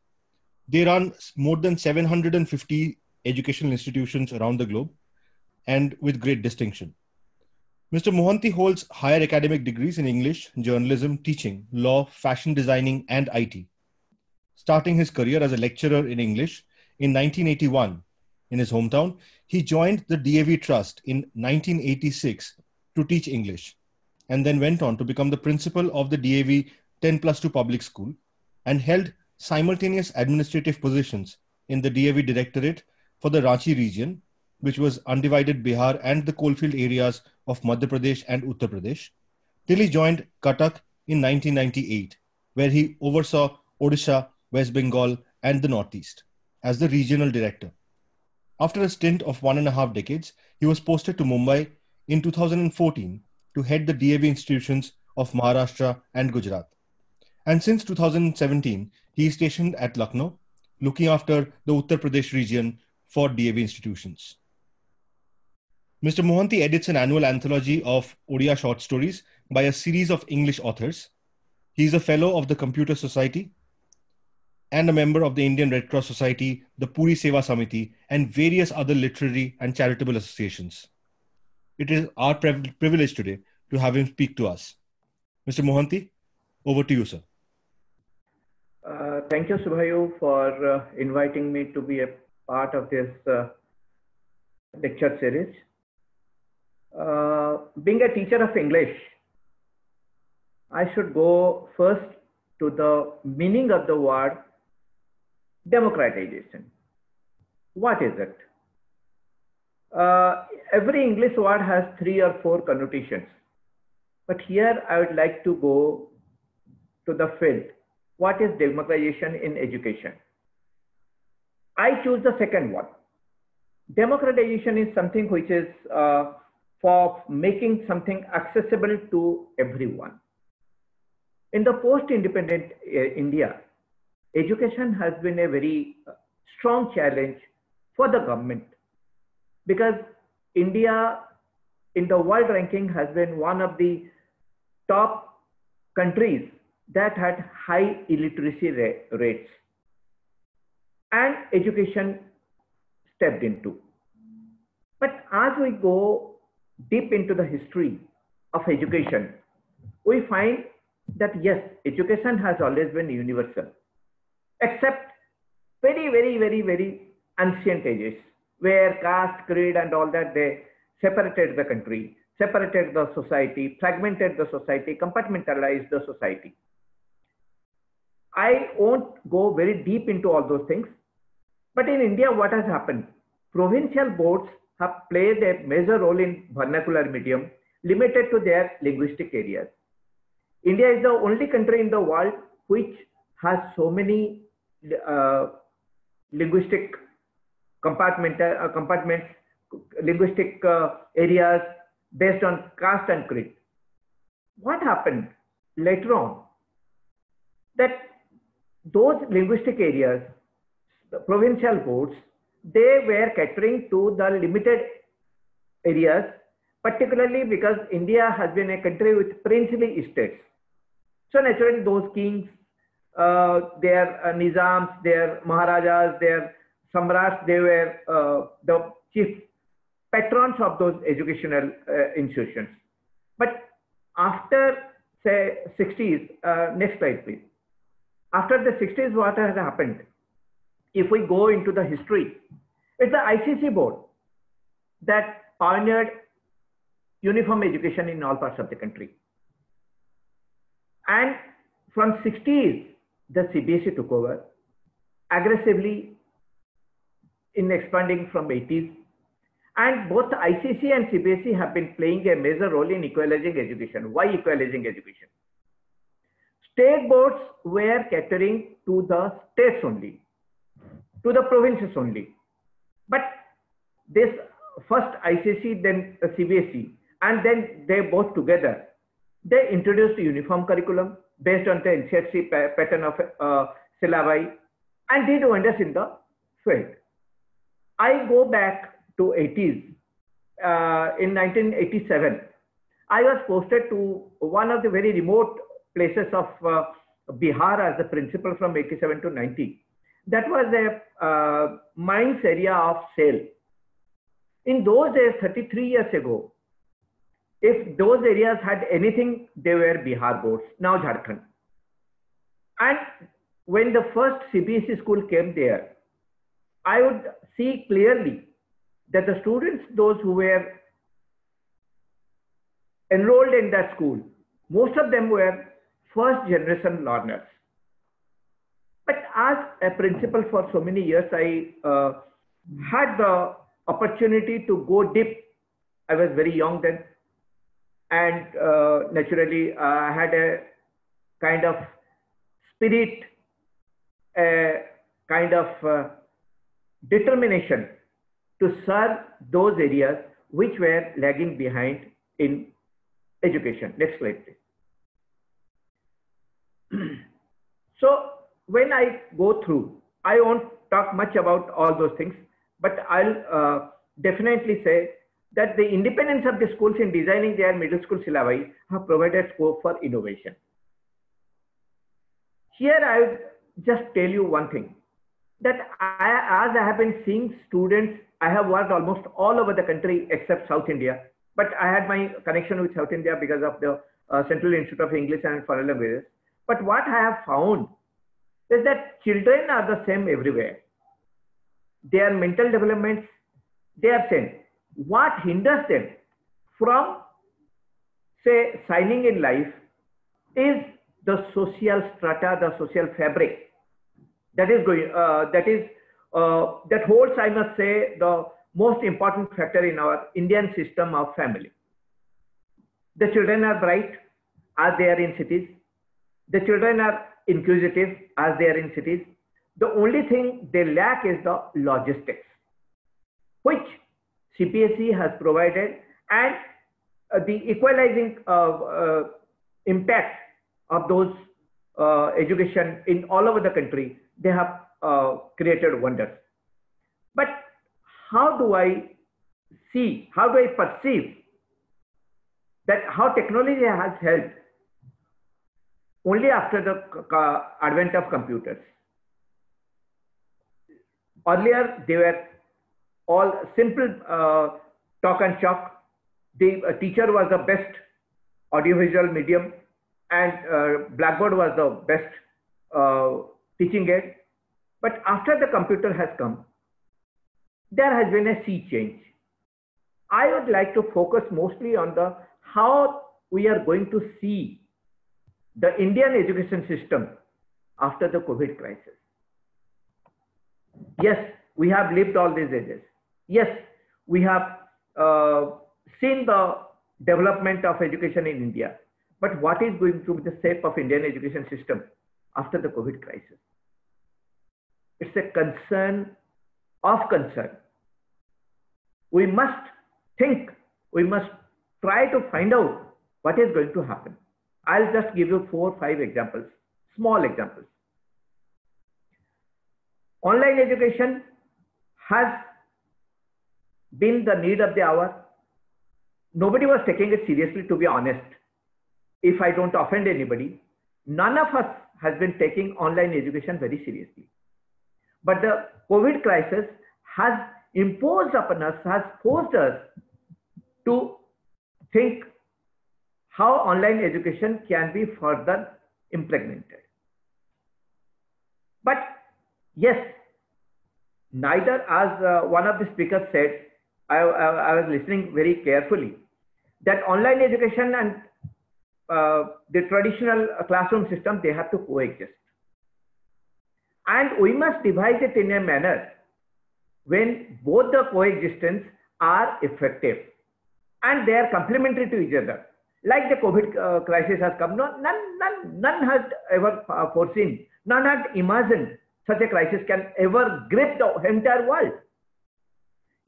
They run more than 750 educational institutions around the globe and with great distinction. Mr. Mohanty holds higher academic degrees in English, journalism, teaching, law, fashion designing, and IT. Starting his career as a lecturer in English in 1981 in his hometown, he joined the DAV Trust in 1986 to teach English, and then went on to become the principal of the DAV 10+2 public school and held simultaneous administrative positions in the DAV Directorate for the Ranchi region, which was undivided Bihar and the coalfield areas of Madhya Pradesh and Uttar Pradesh, till he joined Cuttack in 1998, where he oversaw Odisha, West Bengal, and the Northeast as the regional director. After a stint of 1.5 decades, he was posted to Mumbai in 2014 to head the DAV institutions of Maharashtra and Gujarat. And since 2017, he is stationed at Lucknow, looking after the Uttar Pradesh region for DAV institutions. Mr. Mohanty edits an annual anthology of Odia short stories by a series of English authors. He is a fellow of the Computer Society and a member of the Indian Red Cross Society, the Puri Seva Samiti, and various other literary and charitable associations. It is our privilege today to have him speak to us. Mr. Mohanty, over to you, sir. Thank you, Subhayu, for inviting me to be a part of this lecture series. Being a teacher of English, I should go first to the meaning of the word democratization. What is it? Every English word has 3 or 4 connotations. But here I would like to go to the field. What is democratization in education? I choose the second one. Democratization is something which is for making something accessible to everyone. In the post-independent India, education has been a very strong challenge for the government, because India in the world ranking has been one of the top countries that had high illiteracy rates, and education stepped into. But as we go deep into the history of education, we find that yes, education has always been universal, except very, very, very, very ancient ages, where caste, creed, and all that, they separated the country, separated the society, fragmented the society, compartmentalized the society. I won't go very deep into all those things, but in India, what has happened? Provincial boards have played a major role in vernacular medium, limited to their linguistic areas. India is the only country in the world which has so many linguistic compartments, linguistic areas based on caste and creed. What happened later on? That those linguistic areas, the provincial boards, they were catering to the limited areas, particularly because India has been a country with princely estates. So naturally those kings, their nizams, their maharajas, their samrats, they were the chief patrons of those educational institutions. But after, say, 60s, next slide please. After the 60s, what has happened? If we go into the history, it's the ICC board that pioneered uniform education in all parts of the country. And from 60s, the CBSE took over aggressively in expanding from 80s. And both the ICC and CBSE have been playing a major role in equalizing education. Why equalizing education? State boards were catering to the states only, to the provinces only. But this first ICC, then CBSE, and then they both together, They introduced uniform curriculum based on the NCERT pattern of syllabi and did wonders in the field. I go back to 80s. In 1987, I was posted to one of the very remote places of Bihar as a principal from 87 to 90. That was a mines area of SAIL. In those days, 33 years ago, if those areas had anything, they were Bihar boards, now Jharkhand. And when the first CBSE school came there, I would see clearly that the students, those who were enrolled in that school, most of them were first generation learners. But as a principal for so many years, I had the opportunity to go deep. I was very young then. And naturally, I had a kind of spirit, a kind of determination to serve those areas which were lagging behind in education. Next slide, please. So when I go through, I won't talk much about all those things, but I'll definitely say that the independence of the schools in designing their middle school syllabi have provided scope for innovation. Here I would just tell you one thing, that as I have been seeing students, I have worked almost all over the country except South India, but I had my connection with South India because of the Central Institute of English and Foreign Languages. But what I have found is that children are the same everywhere. Their mental developments, they are same. What hinders them from, say, signing in life is the social strata, the social fabric that is going, that holds, I must say, the most important factor in our Indian system of family. The children are bright as they are in cities. The children are inquisitive as they are in cities. The only thing they lack is the logistics, which CPSE has provided, and the equalizing impact of those education in all over the country, they have created wonders. But how do I see, how do I perceive that how technology has helped? Only after the advent of computers. Earlier, they were all simple talk and chalk. The teacher was the best audiovisual medium, and Blackboard was the best teaching aid. But after the computer has come, there has been a sea change. I would like to focus mostly on the how we are going to see the Indian education system after the COVID crisis. Yes, we have lived all these ages. Yes, we have seen the development of education in India. But what is going to be the shape of Indian education system after the COVID crisis? It's a concern of concern. We must think, we must try to find out what is going to happen. I'll just give you 4 or 5 examples, small examples. Online education has been the need of the hour. Nobody was taking it seriously, to be honest. If I don't offend anybody, none of us has been taking online education very seriously. But the COVID crisis has imposed upon us, has forced us to think how online education can be further implemented. But yes, neither, as one of the speakers said, I was listening very carefully, that online education and the traditional classroom system, they have to coexist. And we must devise it in a manner when both the coexistence are effective and they are complementary to each other. Like the COVID crisis has come, none has ever foreseen, none had imagined such a crisis can ever grip the entire world.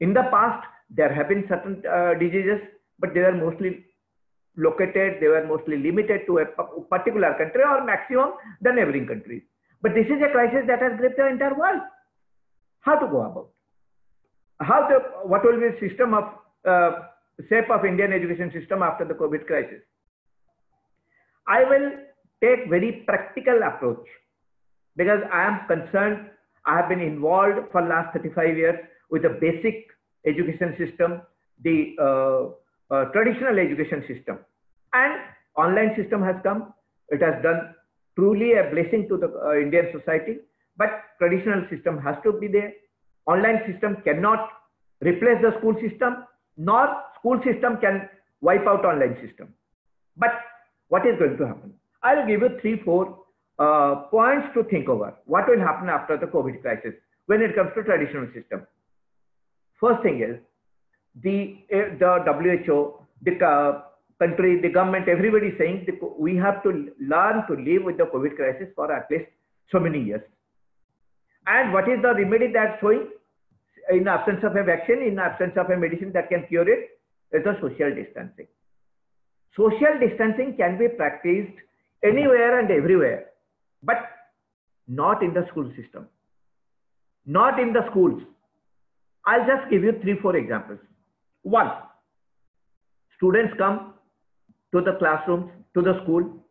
In the past, there have been certain diseases, but they were mostly located, they were mostly limited to a particular country or maximum the neighboring countries. But this is a crisis that has gripped the entire world. How to go about? What will be the system of shape of Indian education system after the COVID crisis? I will take very practical approach because I am concerned. I have been involved for last 35 years with the basic education system, the traditional education system, and online system has come. It has done truly a blessing to the Indian society, but traditional system has to be there. Online system cannot replace the school system, nor school system can wipe out online system. But what is going to happen? I will give you 3-4 points to think over. What will happen after the COVID crisis when it comes to traditional system? First thing is the WHO, the country, the government, everybody is saying we have to learn to live with the COVID crisis for at least so many years. And what is the remedy that's showing? In absence of a vaccine, in absence of a medicine that can cure it, is the social distancing. Social distancing can be practiced anywhere and everywhere, but not in the school system, not in the schools. I'll just give you 3-4 examples. One, students come to the classrooms, to the school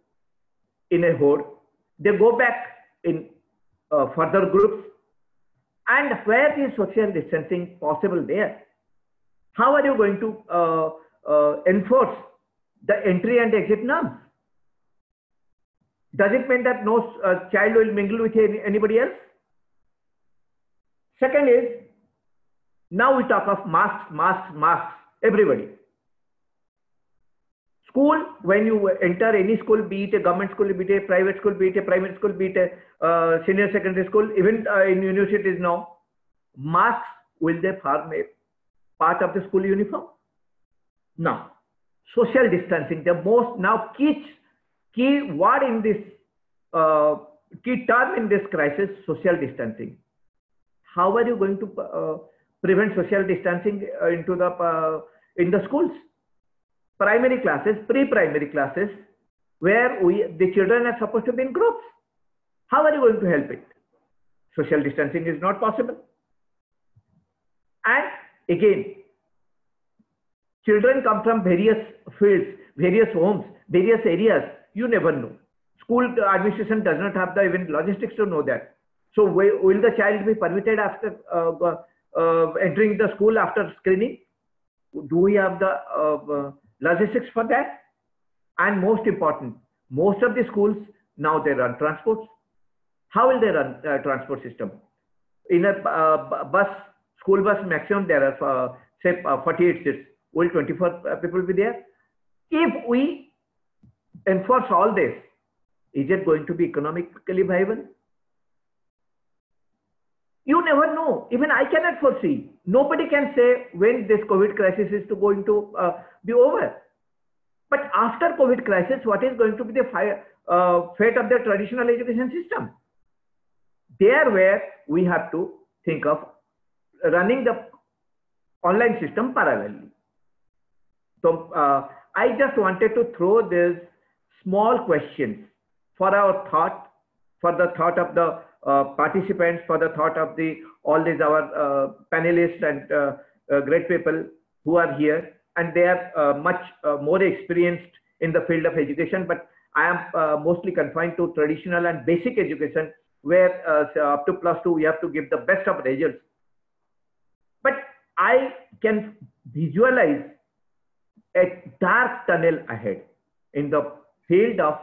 in a horde. They go back in further groups. And where is social distancing possible there? How are you going to enforce the entry and exit norms? Does it mean that no child will mingle with anybody else? Second is, now we talk of masks, everybody. School, when you enter any school, be it a government school, be it a private school, be it a primary school, be it a senior secondary school, even in universities now, masks, will they form a part of the school uniform? Now, social distancing, the most now key word in this, key term in this crisis, social distancing. How are you going to prevent social distancing in the schools? Primary classes, pre-primary classes, where the children are supposed to be in groups. How are you going to help it? Social distancing is not possible. And again, children come from various fields, various homes, various areas. You never know. School administration does not have the even logistics to know that. So will the child be permitted after entering the school after screening? Do we have the logistics for that? And most important, most of the schools now they run transports. How will they run transport system? In a school bus maximum there are say 48 seats. Will 24 people be there? If we enforce all this, is it going to be economically viable? You never know. Even I cannot foresee. Nobody can say when this COVID crisis is going to be over. But after COVID crisis, what is going to be the fate of the traditional education system? There where we have to think of running the online system parallelly. So I just wanted to throw these small questions for our thought, for the thought of the participants, for the thought of all these our panelists and great people who are here, and they are much more experienced in the field of education, but I am mostly confined to traditional and basic education, where up to +2 we have to give the best of results. But I can visualize a dark tunnel ahead in the field of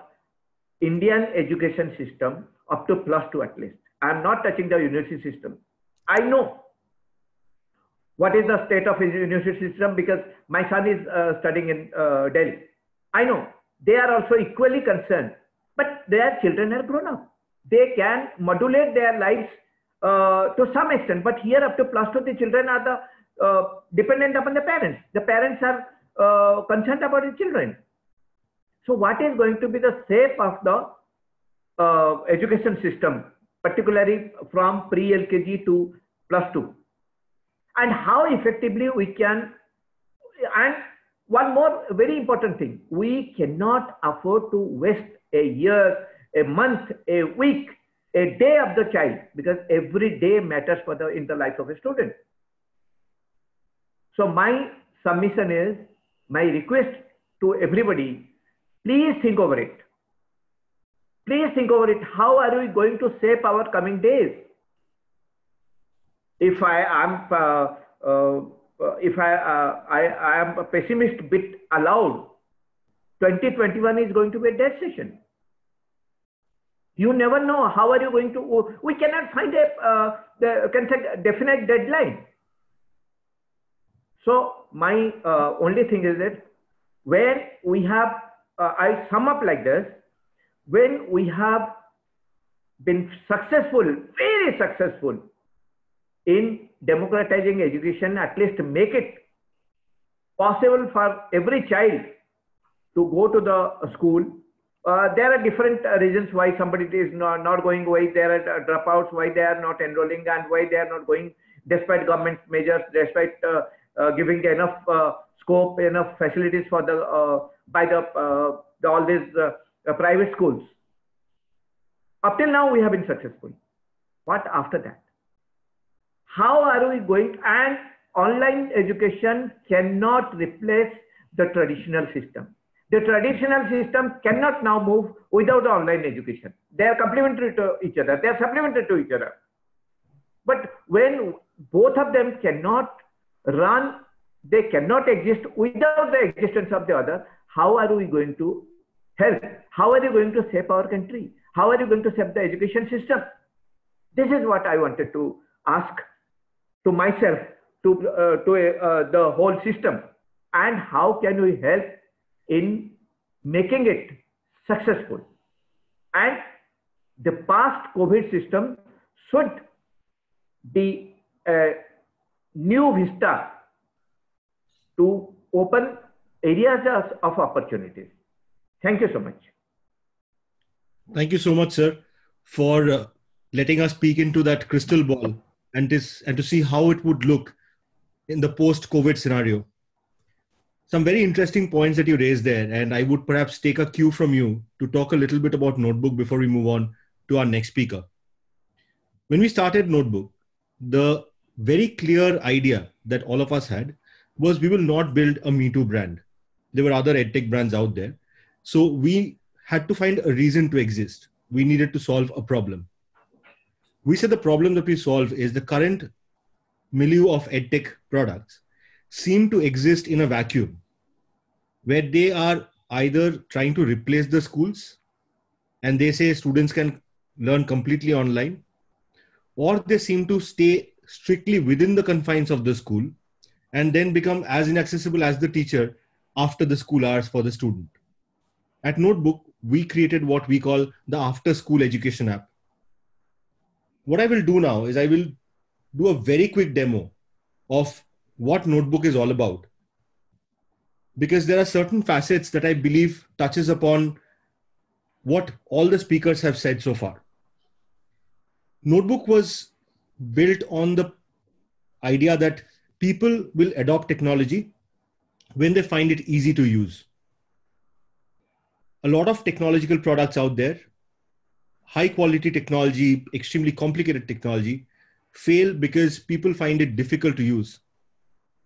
Indian education system up to +2 at least. I am not touching the university system. I know what is the state of university system because my son is studying in Delhi. I know they are also equally concerned, but their children are grown up. They can modulate their lives to some extent, but here up to +2 the children are dependent upon the parents. The parents are concerned about the children. So what is going to be the shape of the education system, particularly from pre-LKG to +2? And how effectively we can, and one more very important thing. We cannot afford to waste a year, a month, a week, a day of the child, because every day matters in the life of a student. So my submission is, my request to everybody, please think over it. Please think over it. How are we going to shape our coming days? If I am a pessimist bit aloud, 2021 is going to be a dead session. You never know. How are you going to? We cannot find a definite deadline. So my only thing is that when we have, I sum up like this, when we have been successful, very successful in democratizing education, at least make it possible for every child to go to the school. There are different reasons why somebody is not going, why there are dropouts, why they are not enrolling, and why they are not going despite government measures, despite giving enough scope, enough facilities for all these private schools. Up till now, we have been successful. What after that? How are we going? And online education cannot replace the traditional system. The traditional system cannot now move without online education. They are complementary to each other. They are supplementary to each other. But when both of them cannot run, they cannot exist without the existence of the other, how are we going to help? How are you going to shape our country? How are you going to shape the education system? This is what I wanted to ask to myself, to the whole system. And how can we help in making it successful? And the past COVID system should be a new vista to open areas of opportunities. Thank you so much. Thank you so much, sir, for letting us peek into that crystal ball and to see how it would look in the post-COVID scenario. Some very interesting points that you raised there, and I would perhaps take a cue from you to talk a little bit about Notebook before we move on to our next speaker. When we started Notebook, the very clear idea that all of us had was we will not build a Me Too brand. There were other edtech brands out there. So we had to find a reason to exist. We needed to solve a problem. We said the problem that we solve is the current milieu of edtech products seem to exist in a vacuum where they are either trying to replace the schools and they say students can learn completely online, or they seem to stay strictly within the confines of the school and then become as inaccessible as the teacher after the school hours for the student. At Notebook, we created what we call the After School Education app. What I will do now is I will do a very quick demo of what Notebook is all about, because there are certain facets that I believe touches upon what all the speakers have said so far. Notebook was built on the idea that people will adopt technology when they find it easy to use. A lot of technological products out there, high quality technology, extremely complicated technology, fail because people find it difficult to use.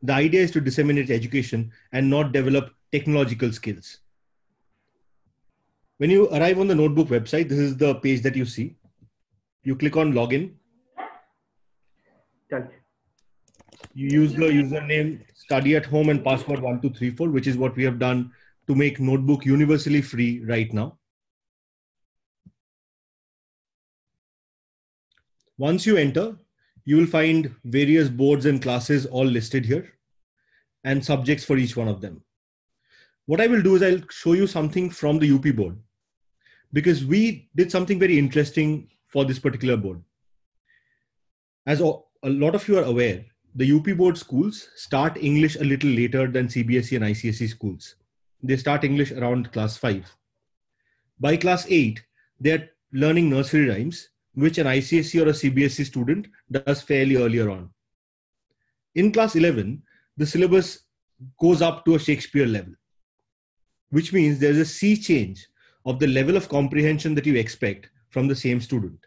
The idea is to disseminate education and not develop technological skills. When you arrive on the Notebook website, this is the page that you see. You click on login. You use the username study at home and password 1234, which is what we have done to make Notebook universally free right now. Once you enter, you will find various boards and classes all listed here and subjects for each one of them. What I will do is I'll show you something from the UP board, because we did something very interesting for this particular board. As a lot of you are aware, the UP board schools start English a little later than CBSE and ICSE schools. They start English around class 5. By class 8, they're learning nursery rhymes, which an ICSE or a CBSE student does fairly earlier on. In class 11, the syllabus goes up to a Shakespeare level, which means there's a sea change of the level of comprehension that you expect from the same student.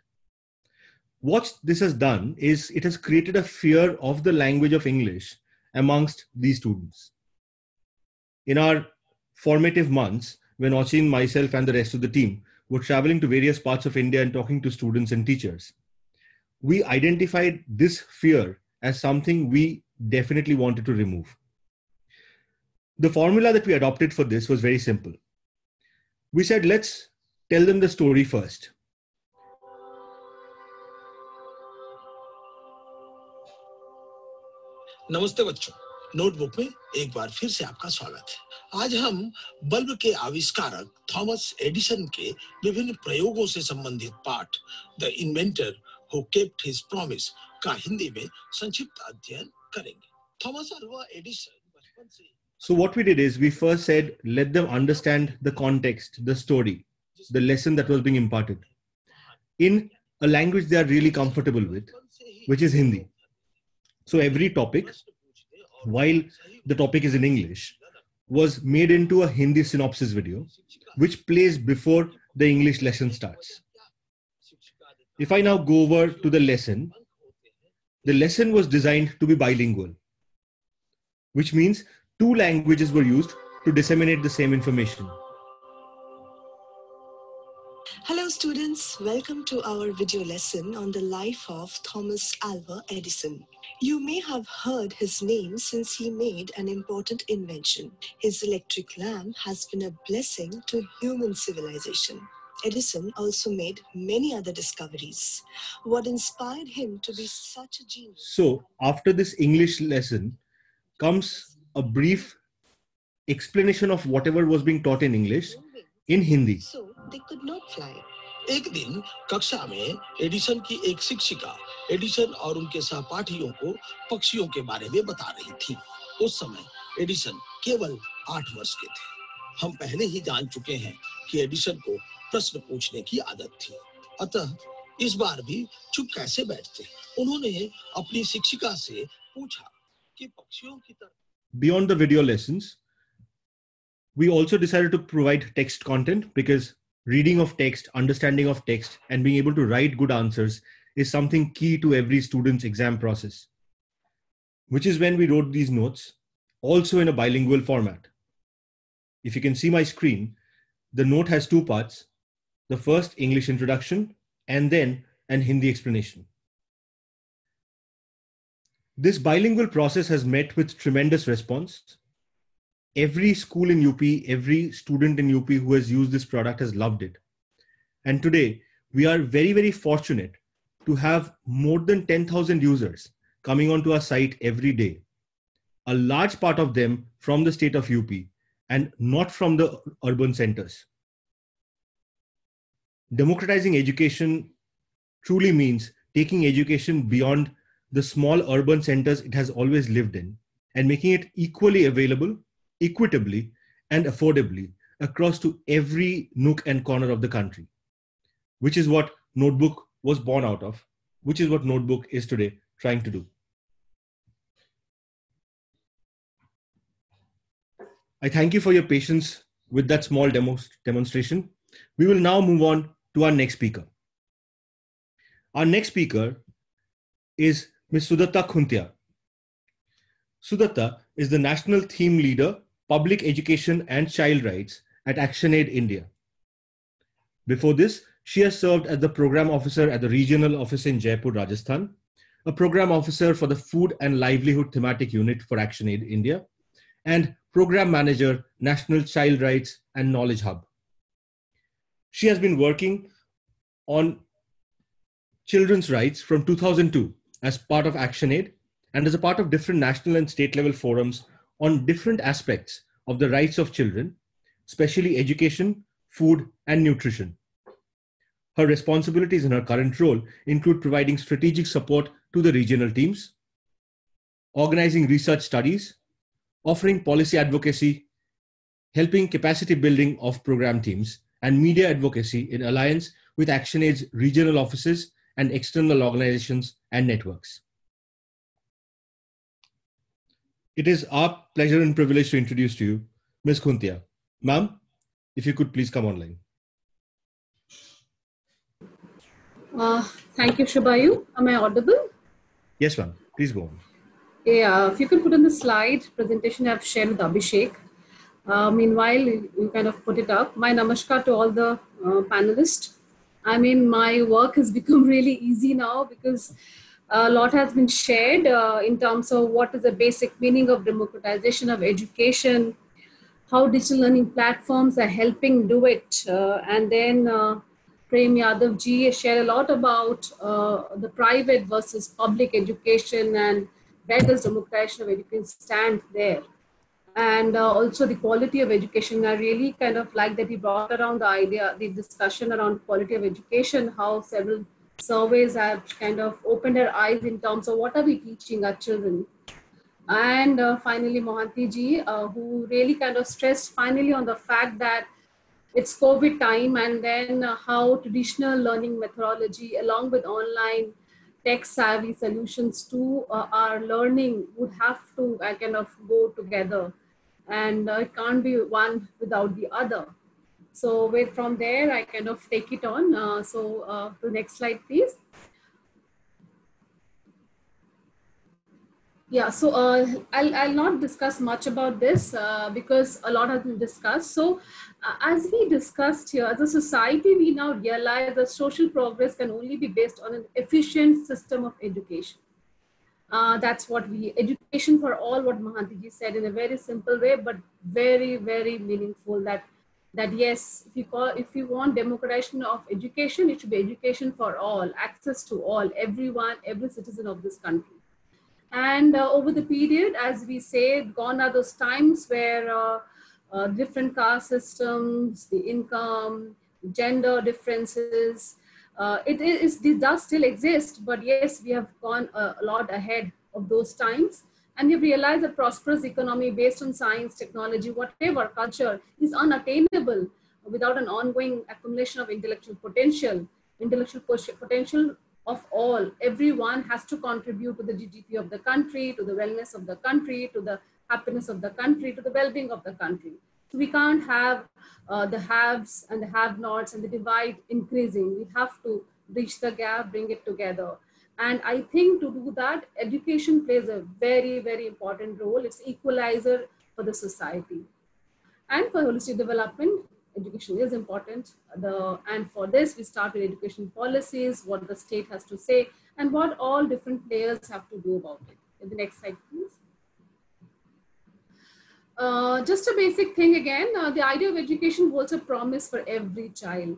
What this has done is it has created a fear of the language of English amongst these students. In our formative months, when Achin, myself, and the rest of the team were traveling to various parts of India and talking to students and teachers, we identified this fear as something we definitely wanted to remove. The formula that we adopted for this was very simple. We said, let's tell them the story first. नमस्ते बच्चों, notebook में एक बार फिर से आपका स्वागत है। आज हम बल्ब के आविष्कारक थॉमस एडिसन के विभिन्न प्रयोगों से संबंधित पाठ the inventor who kept his promise का हिंदी में संक्षिप्त अध्ययन करेंगे। थॉमस अल्वा एडिसन बचपन से So what we did is we first said, let them understand the context, the story, the lesson that was being imparted in a language they are really comfortable with, which is Hindi. So every topic, while the topic is in English, was made into a Hindi synopsis video, which plays before the English lesson starts. If I now go over to the lesson was designed to be bilingual, which means 2 languages were used to disseminate the same information. Hello students, welcome to our video lesson on the life of Thomas Alva Edison. You may have heard his name since he made an important invention. His electric lamp has been a blessing to human civilization. Edison also made many other discoveries. What inspired him to be such a genius? So after this English lesson comes a brief explanation of whatever was being taught in English in Hindi. So they could not fly. एक दिन कक्षा में Edison की एक शिक्षिका Edison और उनके सहपाठियों को पक्षियों के बारे में बता रही थी। उस समय एडिसन केवल 8 वर्ष के थे। हम पहले ही जान चुके हैं कि एडिसन को प्रश्न पूछने की आदत थी, अतः इस बार भी चुप कैसे बैठते। उन्होंने अपनी शिक्षिका से पूछा कि पक्षियों की तरह। Beyond the video lessons, we also decided to provide text content because reading of text, understanding of text, and being able to write good answers is something key to every student's exam process, which is when we wrote these notes, also in a bilingual format. If you can see my screen, the note has 2 parts, the first English introduction, and then an Hindi explanation. This bilingual process has met with tremendous response. Every school in UP, every student in UP who has used this product has loved it. And today, we are very, very fortunate to have more than 10,000 users coming onto our site every day. A large part of them from the state of UP and not from the urban centers. Democratizing education truly means taking education beyond the small urban centers it has always lived in and making it equally available, equitably, and affordably across to every nook and corner of the country, which is what Notebook was born out of, which is what Notebook is today trying to do. I thank you for your patience with that small demonstration. We will now move on to our next speaker. Our next speaker is Ms. Sudatta Khuntia. Sudatta is the National Theme Leader, Public Education and Child Rights at ActionAid India. Before this, she has served as the Program Officer at the Regional Office in Jaipur, Rajasthan, a Program Officer for the Food and Livelihood Thematic Unit for ActionAid India, and Program Manager, National Child Rights and Knowledge Hub. She has been working on children's rights from 2002 as part of ActionAid and as a part of different national and state level forums on different aspects of the rights of children, especially education, food, and nutrition. Her responsibilities in her current role include providing strategic support to the regional teams, organizing research studies, offering policy advocacy, helping capacity building of program teams, and media advocacy in alliance with ActionAid's regional offices and external organizations and networks. it is our pleasure and privilege to introduce to you Ms. Khuntia. Ma'am, if you could please come online. Thank you, Shubhayu. Am I audible? Yes, ma'am. Please go on. Yeah, if you could put on the slide presentation I've shared with Abhishek. Meanwhile, you kind of put it up. My namaskar to all the panelists. I mean, my work has become really easy now because a lot has been shared in terms of what is the basic meaning of democratization of education, how digital learning platforms are helping do it. And then Prem Yadav ji shared a lot about the private versus public education and where does democratization of education stand there. And also the quality of education. I really kind of like that he brought around the idea, the discussion around quality of education, how several surveys have kind of opened our eyes in terms of what are we teaching our children. And finally, Mohanty ji, who really kind of stressed finally on the fact that it's COVID time, and then how traditional learning methodology along with online tech savvy solutions to our learning would have to kind of go together, and it can't be one without the other. So wait, from there I kind of take it on. The next slide, please. Yeah, so I'll not discuss much about this because a lot has been discussed. So as we discussed here, as a society, we now realize that social progress can only be based on an efficient system of education. That's what education for all, what Mohanty said in a very simple way, but very, very meaningful, that yes, if you want democratization of education, it should be education for all, access to all, everyone, every citizen of this country. And over the period, as we say, gone are those times where different caste systems, the income, gender differences, this does still exist, but yes, we have gone a lot ahead of those times. And we've realized that prosperous economy based on science, technology, whatever culture is unattainable without an ongoing accumulation of intellectual potential of all. Everyone has to contribute to the GDP of the country, to the wellness of the country, to the happiness of the country, to the well-being of the country. So we can't have the haves and the have-nots and the divide increasing. We have to bridge the gap, bring it together. And I think to do that, education plays a very, very important role. It's equalizer for the society. And for holistic development, education is important. And for this, we start with education policies, what the state has to say, and what all different players have to do about it. The next slide, please. Just a basic thing again, the idea of education holds a promise for every child,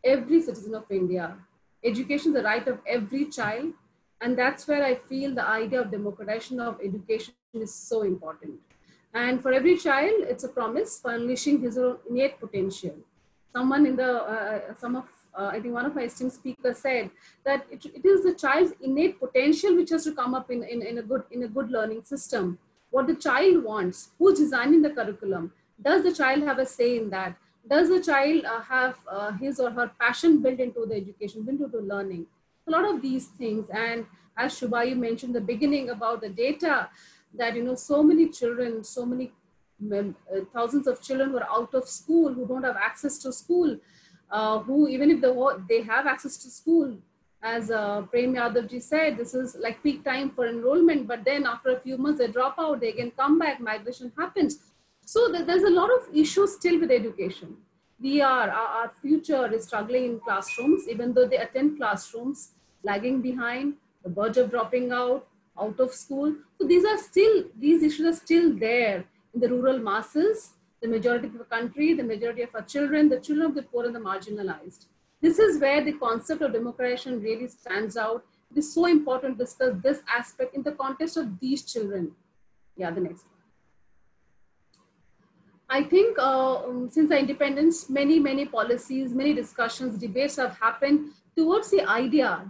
every citizen of India. Education is the right of every child. And that's where I feel the idea of democratization of education is so important. And for every child, it's a promise for unleashing his own innate potential. Someone in the, I think one of my esteemed speakers said that it is the child's innate potential which has to come up in a good learning system. What the child wants, who's designing the curriculum, does the child have a say in that? Does the child have his or her passion built into the education, built into learning? A lot of these things. And as Shubhayu mentioned in the beginning about the data, that so many children, so many thousands of children who are out of school, who don't have access to school, who even if they have access to school, as Prem Yadav ji said, this is like peak time for enrollment, but then after a few months they drop out, they can come back, migration happens. So there's a lot of issues still with education. Our future is struggling in classrooms, even though they attend classrooms, lagging behind, the verge of dropping out of school. So these issues are still there in the rural masses, the majority of the country, the majority of our children, the children of the poor and the marginalized. This is where the concept of democratization really stands out. It is so important to discuss this aspect in the context of these children. Yeah, the next one. I think since the independence, many policies, many discussions, debates have happened towards the idea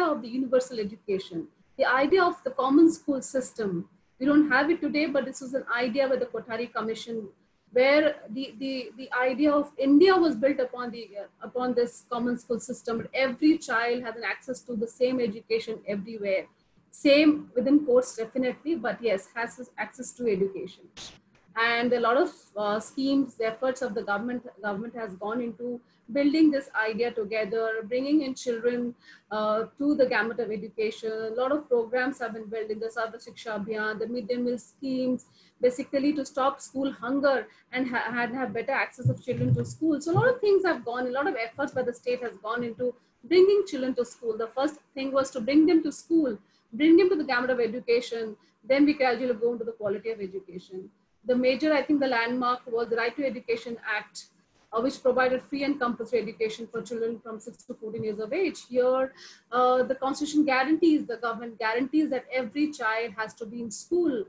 of the universal education, the idea of the common school system. We don't have it today, but this was an idea with the Kothari Commission, where the idea of India was built upon this common school system. Every child has an access to the same education everywhere. Same within courts, definitely, but yes, has access to education. And a lot of schemes, the efforts of the government has gone into building this idea together, bringing in children to the gamut of education. A lot of programs have been built in the Sarva Shiksha Abhiyan, the midday meal schemes, basically to stop school hunger and have better access of children to school. So a lot of things have gone, a lot of efforts by the state has gone into bringing children to school. The first thing was to bring them to school, bring them to the gamut of education, then we gradually go into the quality of education. The major, I think the landmark was the Right to Education Act, which provided free and compulsory education for children from 6 to 14 years of age. Here, the Constitution guarantees, the government guarantees that every child has to be in school,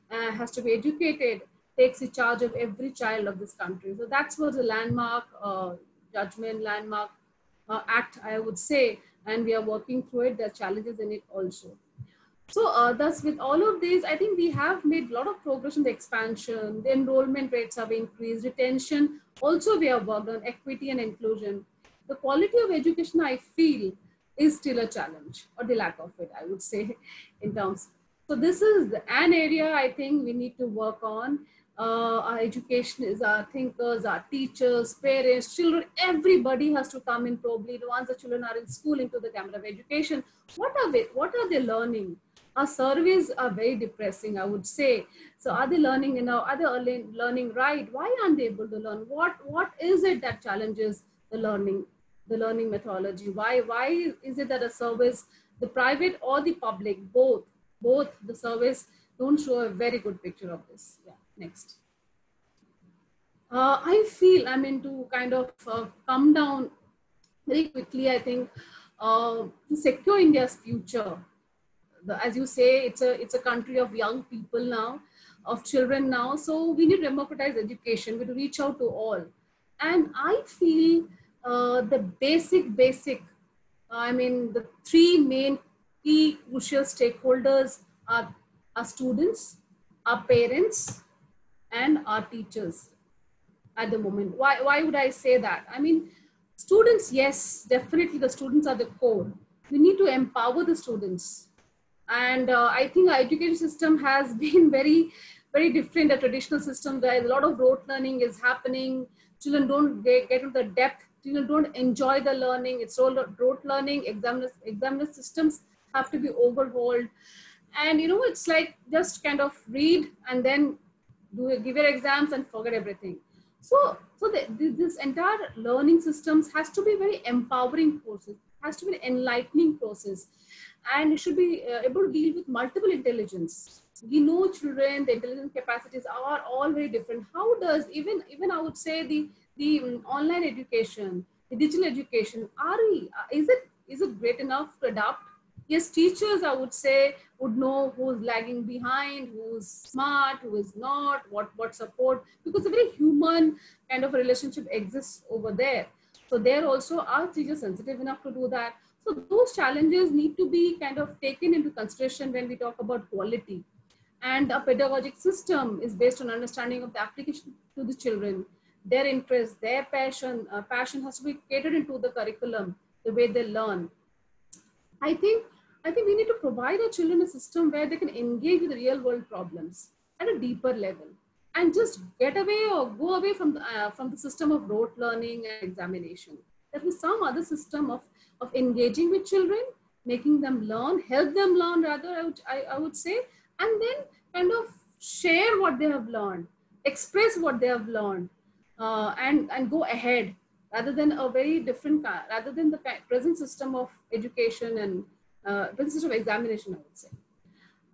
has to be educated, takes the charge of every child of this country. So that's what the landmark judgment, landmark act, I would say, and we are working through it. There are challenges in it also. So thus with all of these, I think we have made a lot of progress in the expansion, the enrollment rates have increased, retention, also we have worked on equity and inclusion. The quality of education, I feel, is still a challenge, or the lack of it, I would say, in terms. So this is an area I think we need to work on. Our education is our thinkers, our teachers, parents, children, everybody has to come in probably once the children are in school into the gamut of education. What are they learning? Our surveys are very depressing, I would say. So are they learning, are they learning right? Why aren't they able to learn? What is it that challenges the learning methodology? Why is it that a service, the private or the public, both the service don't show a very good picture of this? Yeah, next. I feel, to kind of come down very quickly, I think, to secure India's future. As you say, it's a country of young people now, of children now. So we need to democratize education. We need to reach out to all. And I feel the basic, the three main key crucial stakeholders are our students, our parents, and our teachers at the moment. Why would I say that? Students, yes, definitely the students are the core. We need to empower the students. And I think our education system has been very, very different, the traditional system where a lot of rote learning is happening. Children don't get into the depth. Children don't enjoy the learning. It's all rote learning. Examiner systems have to be overhauled. And, it's like just kind of read and then give your exams and forget everything. So this entire learning systems has to be very empowering process, has to be an enlightening process. And it should be able to deal with multiple intelligence. We know children, the intelligence capacities are all very different. How does even I would say the online education, the digital education, is it great enough to adapt? Yes, teachers, I would say, would know who's lagging behind, who's smart, who is not, what support, because a very human kind of a relationship exists over there. So there also are teachers sensitive enough to do that. So those challenges need to be kind of taken into consideration when we talk about quality. And a pedagogic system is based on understanding of the application to the children, their interest, their passion. Passion has to be catered into the curriculum, the way they learn. I think we need to provide our children a system where they can engage with real world problems at a deeper level and just get away or go away from the system of rote learning and examination. There is some other system of engaging with children, making them learn, help them learn rather, I would say, and then kind of share what they have learned, express what they have learned, and go ahead rather than a very different, rather than the present system of education and present system of examination, I would say.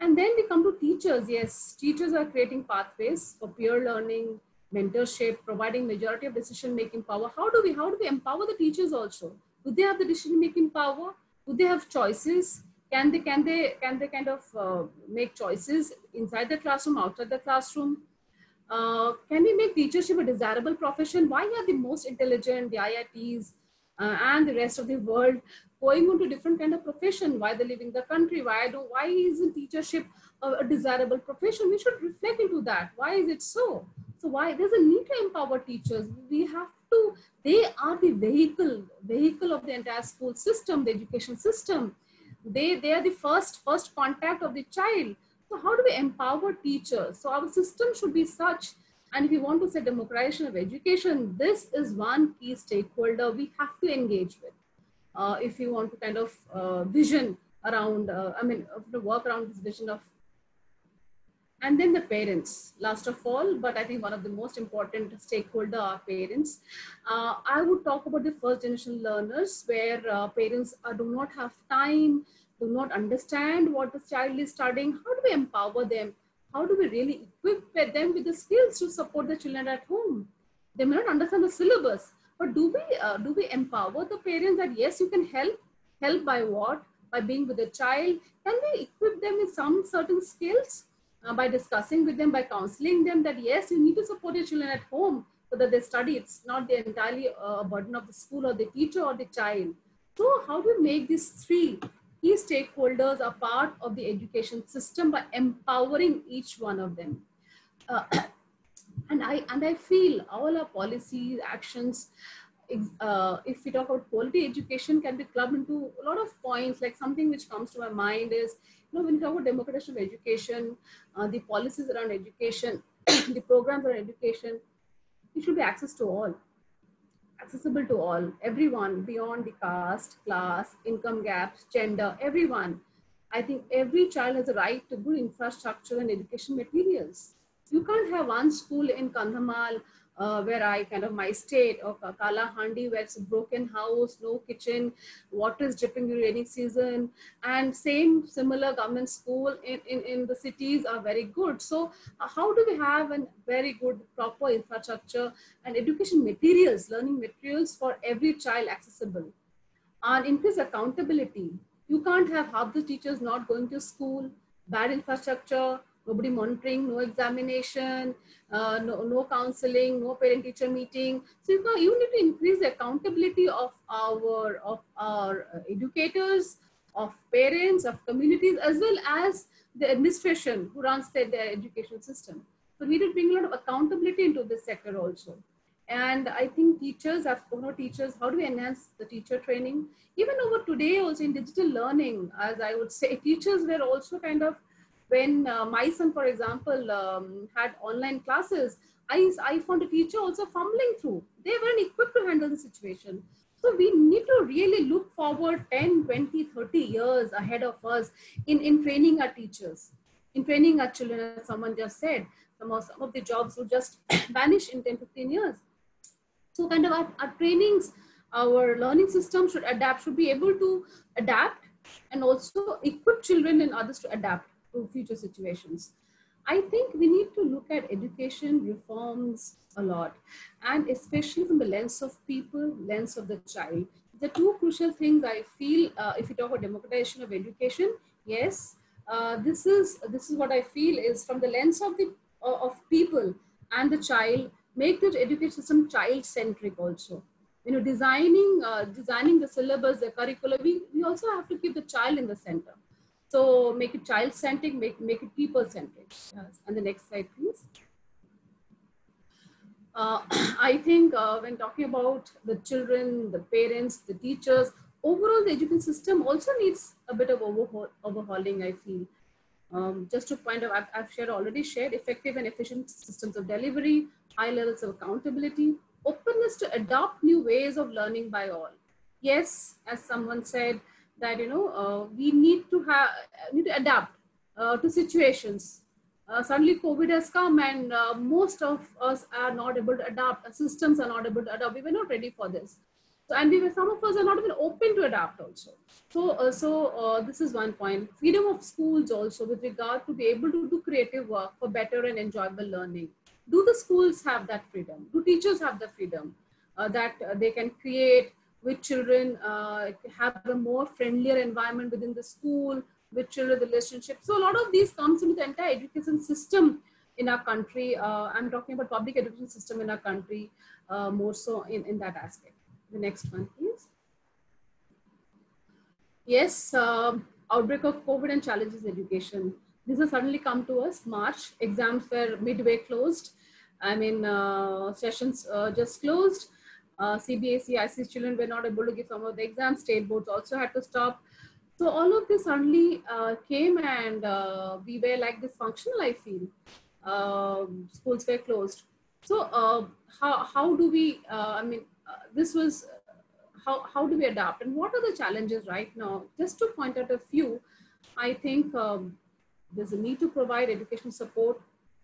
And then we come to teachers. Yes, teachers are creating pathways for peer learning, mentorship, providing majority of decision-making power. How do we empower the teachers also? Do they have the decision-making power? Do they have choices? Can they kind of make choices inside the classroom, outside the classroom? Can we make teachership a desirable profession? Why are the most intelligent, the IITs and the rest of the world going into different kind of profession? Why they're leaving the country? Why isn't teachership a desirable profession? We should reflect into that. Why is it so? So why there's a need to empower teachers? We have to. They are the vehicle of the entire school system, the education system. They are the first contact of the child. So how do we empower teachers? So our system should be such, and if you want to say democratization of education, this is one key stakeholder we have to engage with. If you want to kind of vision around, work around this vision of. And then the parents, last of all, but I think one of the most important stakeholder are parents. I would talk about the first generation learners, where parents do not have time, do not understand what the child is studying. How do we empower them? How do we really equip them with the skills to support the children at home? They may not understand the syllabus, but do we empower the parents that yes, you can help? Help by what? By being with the child. Can we equip them with some certain skills? By discussing with them, by counseling them that yes, you need to support your children at home so that they study. It's not the entirely burden of the school or the teacher or the child. So how do you make these three key stakeholders a part of the education system by empowering each one of them? And I feel all our policies, actions, if we talk about quality education, can be clubbed into a lot of points. Like something which comes to my mind is, when you talk about democratization of education, the policies around education, the programs around education, it should be accessible to all, everyone, beyond the caste, class, income gaps, gender, everyone. I think every child has a right to good infrastructure and education materials. You can't have one school in Kandhamal, where my state, or Kalahandi, where it's a broken house, no kitchen, water is dripping during rainy season, and similar government school in the cities are very good. So how do we have a very good, proper infrastructure and education materials, learning materials for every child accessible? And increase accountability. You can't have half the teachers not going to school, bad infrastructure, nobody monitoring, no examination, no counseling, no parent-teacher meeting. So you need to increase the accountability of our educators, of parents, of communities, as well as the administration who runs their education system. So we need to bring a lot of accountability into this sector also. And I think teachers, how do we enhance the teacher training? Even over today also in digital learning, as I would say, teachers were also kind of, when my son, for example, had online classes, I found a teacher also fumbling through. They weren't equipped to handle the situation. So we need to really look forward 10, 20, 30 years ahead of us in training our teachers, in training our children. As someone just said, some of the jobs would just vanish in 10, 15 years. So kind of our trainings, our learning system should be able to adapt and also equip children and others to adapt to future situations. I think we need to look at education reforms a lot, and especially from the lens of people, lens of the child. The two crucial things I feel, if you talk about democratization of education, yes, this is what I feel is from the lens of people and the child. Make the education system child-centric also. Designing the syllabus, the curriculum, we also have to keep the child in the center. So make it child-centric, make it people-centric. Yes. And the next slide, please. I think when talking about the children, the parents, the teachers, overall the education system also needs a bit of overhauling, I feel. Just to point out, I've already shared effective and efficient systems of delivery, high levels of accountability, openness to adopt new ways of learning by all. Yes, as someone said, that we need to adapt to situations. Suddenly COVID has come, and most of us are not able to adapt. Our systems are not able to adapt. We were not ready for this. So, and some of us are not even open to adapt also. So this is one point. Freedom of schools also, with regard to be able to do creative work for better and enjoyable learning. Do the schools have that freedom? Do teachers have the freedom that they can create with children, have a more friendlier environment within the school, with children relationship? So a lot of these comes into the entire education system in our country. I'm talking about public education system in our country, more so in that aspect. The next one, please. Yes, outbreak of COVID and challenges in education. This has suddenly come to us. March, exams were midway closed. Sessions just closed. CBSE, ICSE children were not able to give some of the exams. State boards also had to stop. So all of this suddenly came, and we were like dysfunctional, I feel. Schools were closed. So how do we, this was, how do we adapt, and what are the challenges right now? Just to point out a few, I think there's a need to provide educational support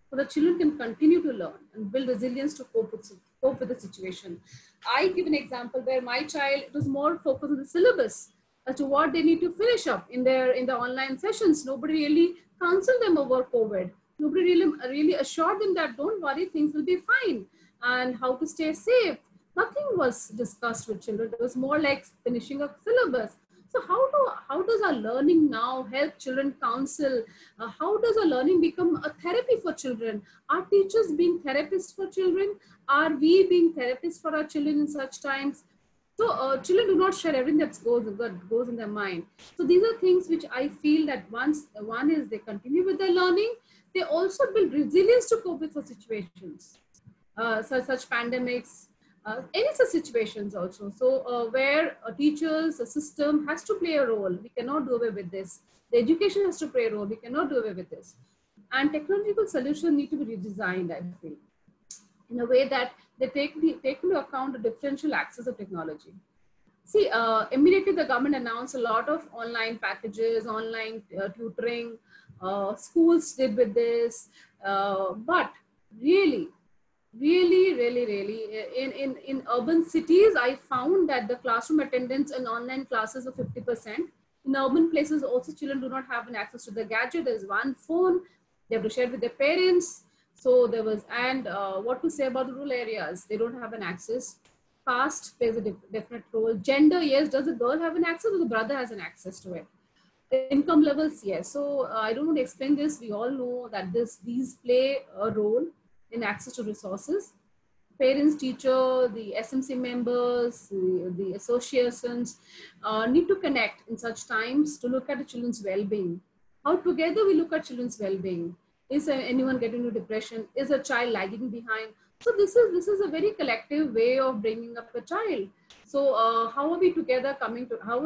so that children can continue to learn and build resilience to cope with the situation. I give an example where my child, it was more focused on the syllabus as to what they need to finish up in the online sessions. Nobody really counseled them over COVID. Nobody really assured them that don't worry, things will be fine, and how to stay safe. Nothing was discussed with children. It was more like finishing a syllabus. So how does our learning now help children counsel? How does our learning become a therapy for children? Are teachers being therapists for children? Are we being therapists for our children in such times? So children do not share everything that goes in their mind. So these are things which I feel that one is they continue with their learning. They also build resilience to cope with such situations, such pandemics, any such situations also. So where teachers, a system has to play a role. We cannot do away with this. The education has to play a role. We cannot do away with this. And technological solutions need to be redesigned, I feel, in a way that they take into account the differential access of technology. See, immediately the government announced a lot of online packages, online tutoring. Schools did with this, but really, in urban cities, I found that the classroom attendance in online classes are 50%. In urban places, also children do not have an access to the gadget. There's one phone, they have to share with their parents. So there was, and what to say about the rural areas? They don't have an access. Caste plays a definite role. Gender, yes. Does the girl have an access, or the brother has an access to it? Income levels, yes. So I don't want to explain this. We all know that these play a role in access to resources. Parents, teacher, the SMC members, the associations need to connect in such times to look at the children's well-being. How together we look at children's well-being. Is anyone getting into depression? Is a child lagging behind? So this is a very collective way of bringing up a child. So how are we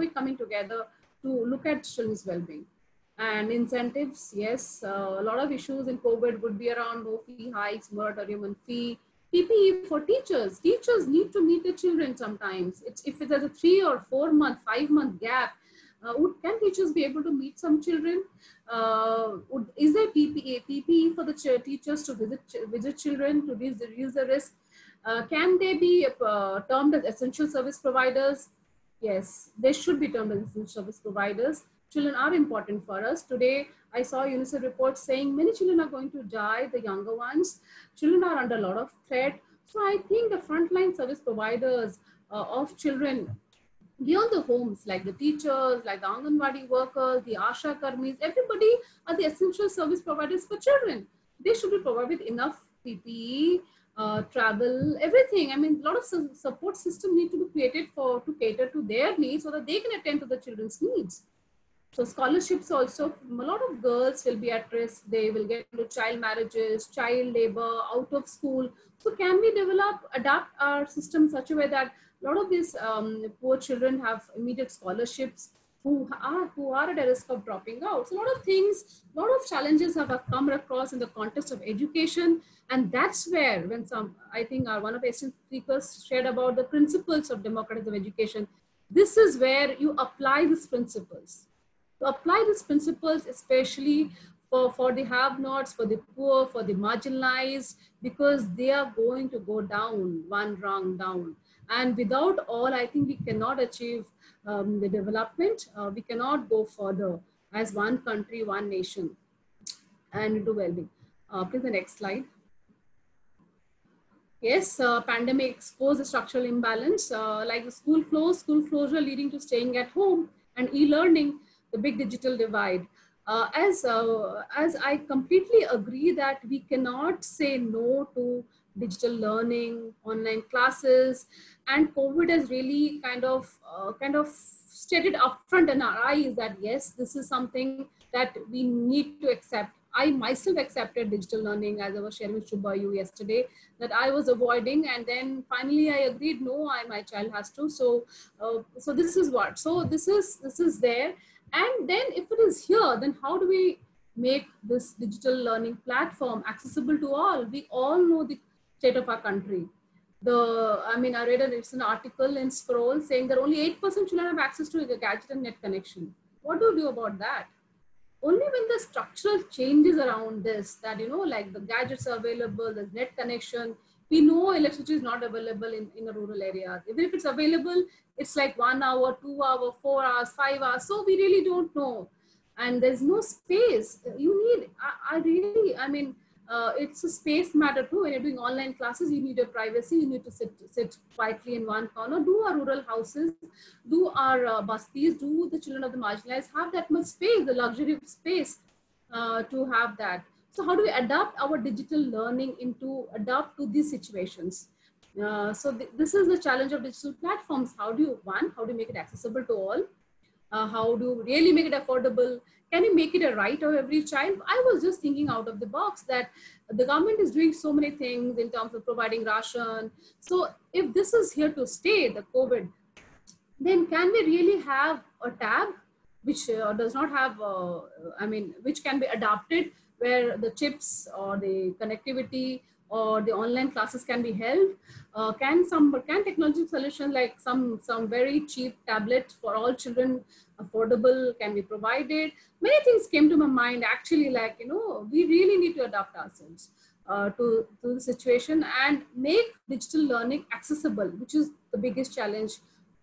coming together to look at children's well-being? And incentives, yes, a lot of issues in COVID would be around no fee hikes, moratorium on fee, PPE for teachers. Teachers need to meet the children sometimes. If there's a 3 or 4 month, 5 month gap, can teachers be able to meet some children? Is there PPE for the teachers to visit children to reduce the risk? Can they be termed as essential service providers? Yes, they should be termed as essential service providers. Children are important for us. Today, I saw UNICEF report saying many children are going to die, the younger ones. Children are under a lot of threat. So I think the frontline service providers of children beyond the homes, like the teachers, like the Anganwadi workers, the Asha Karmis, everybody are the essential service providers for children. They should be provided enough PPE, travel, everything. I mean, a lot of support system need to be created to cater to their needs so that they can attend to the children's needs. So scholarships also, a lot of girls will be at risk. They will get into child marriages, child labor, out of school. So can we adapt our system in such a way that a lot of these poor children have immediate scholarships who are at a risk of dropping out. So a lot of things, a lot of challenges have come across in the context of education. And that's where I think one of the esteemed speakers shared about the principles of democratic education. This is where you apply these principles. To apply these principles, especially for the have-nots, for the poor, for the marginalized, because they are going to go down, one rung down. And without all, I think we cannot achieve the development. We cannot go further as one country, one nation, and do well-being. Please, the next slide. Yes, pandemic exposed the structural imbalance, like the school closure leading to staying at home, and e-learning, the big digital divide. As I completely agree that we cannot say no to digital learning, online classes, and COVID has really kind of stated upfront in our eyes that yes, this is something that we need to accept. I myself accepted digital learning, as I was sharing with Shubhayu yesterday, that I was avoiding, and then finally I agreed, no, my child has to. So this is what. So this is there. And then if it is here, then how do we make this digital learning platform accessible to all? We all know the state of our country. I read a recent article in Scroll saying that only 8% children have access to a gadget and net connection. What do you do about that? Only when the structural changes around this, that, like the gadgets are available, there's net connection. We know electricity is not available in a rural area. Even if it's available, it's like 1 hour, 2 hours, 4 hours, 5 hours. So we really don't know. And there's no space. You need, it's a space matter too. When you're doing online classes, you need your privacy. You need to sit quietly in one corner. Do our rural houses, do our bastis, do the children of the marginalized have that much space, the luxury of space to have that? So how do we adapt our digital learning adapt to these situations? This is the challenge of digital platforms. How do you make it accessible to all? How do you really make it affordable? Can you make it a right of every child? I was just thinking out of the box that the government is doing so many things in terms of providing ration. So if this is here to stay, the COVID, then can we really have a tab which does not have, which can be adapted, where the chips or the connectivity or the online classes can be held? Can technology solutions like some very cheap tablet for all children, affordable, can be provided? Many things came to my mind actually, like, we really need to adapt ourselves to the situation and make digital learning accessible, which is the biggest challenge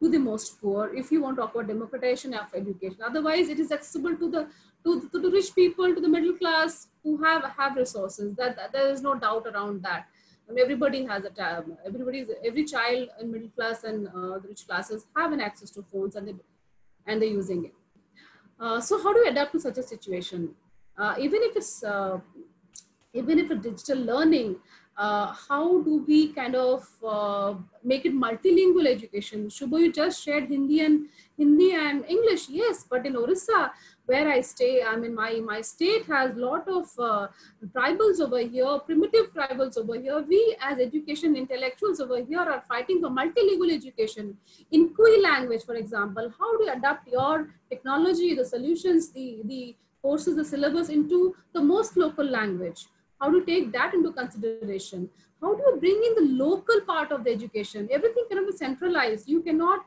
to the most poor, if you want to talk about democratization of education. Otherwise, it is accessible to the rich people, to the middle class who have resources. That there is no doubt around that. Everybody has a tab. Every child in middle class and the rich classes have an access to phones, and they're using it. So how do we adapt to such a situation? Even if it's digital learning, how do we kind of make it multilingual education? Shubho, you just shared Hindi and English. Yes, but in Orissa, where I stay, my state has a lot of tribals over here, primitive tribals over here. We as education intellectuals over here are fighting for multilingual education. In Kui language, for example, how do you adapt your technology, the solutions, the courses, the syllabus into the most local language? How do you take that into consideration? How do you bring in the local part of the education? Everything cannot be centralized. You cannot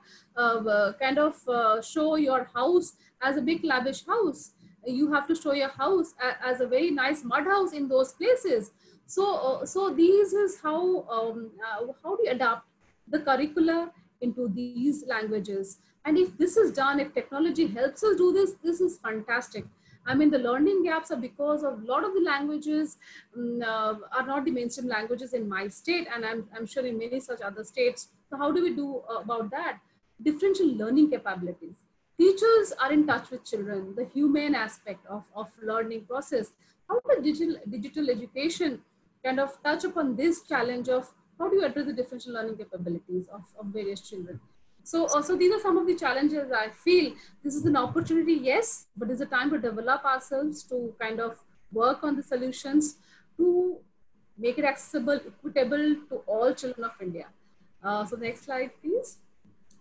show your house as a big lavish house. You have to show your house as a very nice mud house in those places. So this is how do you adapt the curricula into these languages? And if this is done, if technology helps us do this, this is fantastic. The learning gaps are because of a lot of the languages are not the mainstream languages in my state, and I'm sure in many such other states. So how do we do about that? Differential learning capabilities. Teachers are in touch with children, the humane aspect of learning process. How does digital education kind of touch upon this challenge of how do you address the differential learning capabilities of various children? So also these are some of the challenges I feel. This is an opportunity, yes, but it's a time to develop ourselves, to kind of work on the solutions to make it accessible, equitable to all children of India. So the next slide, please.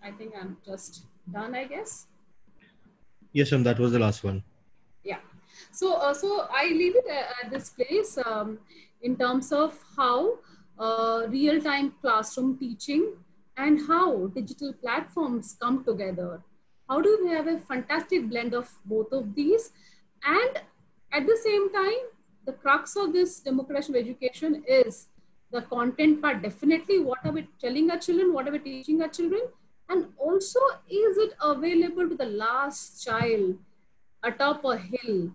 I think I'm just done, I guess. Yes, ma'am, that was the last one. Yeah. So I leave it at this place in terms of how real-time classroom teaching and how digital platforms come together. How do we have a fantastic blend of both of these? And at the same time, the crux of this democratization of education is the content part. Definitely, what are we telling our children? What are we teaching our children? And also, is it available to the last child atop a hill?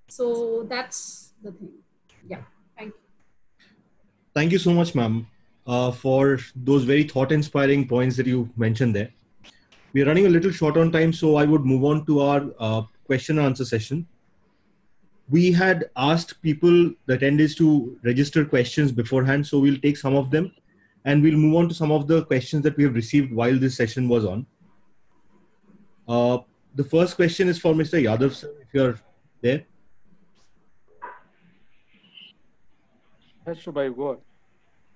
So that's the thing. Yeah, thank you. Thank you so much, ma'am, for those very thought-inspiring points that you mentioned there. We're running a little short on time, so I would move on to our question and answer session. We had asked people, the attendees, to register questions beforehand, so we'll take some of them and we'll move on to some of the questions that we have received while this session was on. The first question is for Mr. Yadav, sir, if you're there. Shubhai, go on.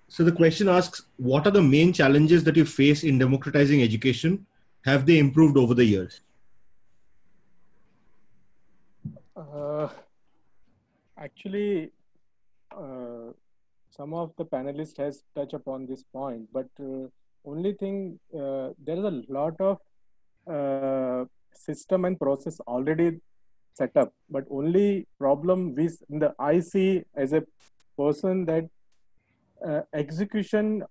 So the question asks, what are the main challenges that you face in democratizing education? Have they improved over the years? Actually, some of the panelists has touched upon this point, but only thing, there is a lot of system and process already set up, but only problem I see as a person that execution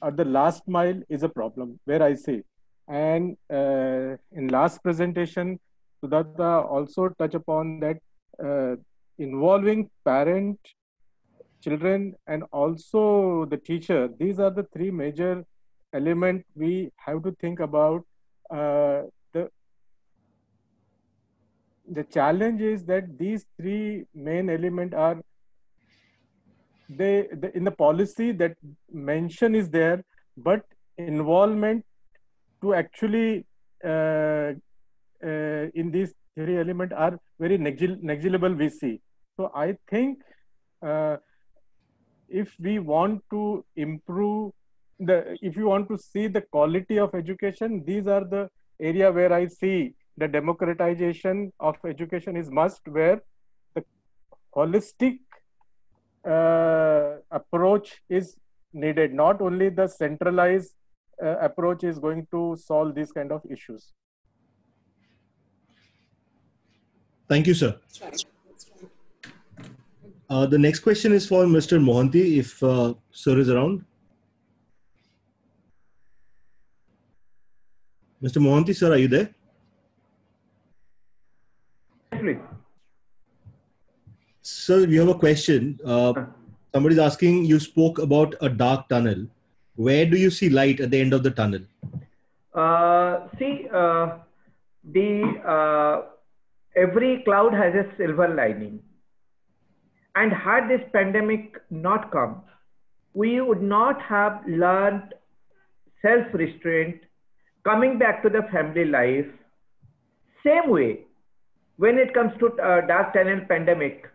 at the last mile is a problem where I see. And in last presentation, Sudatta also touched upon that involving parent, children, and also the teacher. These are the three major elements we have to think about. The challenge is that these three main elements are in the policy that mention is there, but involvement to actually in these three elements are very negligible we see. So I think if we want to improve if you want to see the quality of education, these are the area where I see the democratization of education is must, where the holistic approach is needed. Not only the centralized approach is going to solve these kind of issues. Thank you, sir. That's right. That's right. The next question is for Mr. Mohanty, if sir is around. Mr. Mohanty, sir, are you there? Please. Sir, we have a question. Somebody's asking, you spoke about a dark tunnel. Where do you see light at the end of the tunnel? Every cloud has a silver lining. And had this pandemic not come, we would not have learned self-restraint, coming back to the family life. Same way, when it comes to dark tunnel pandemic,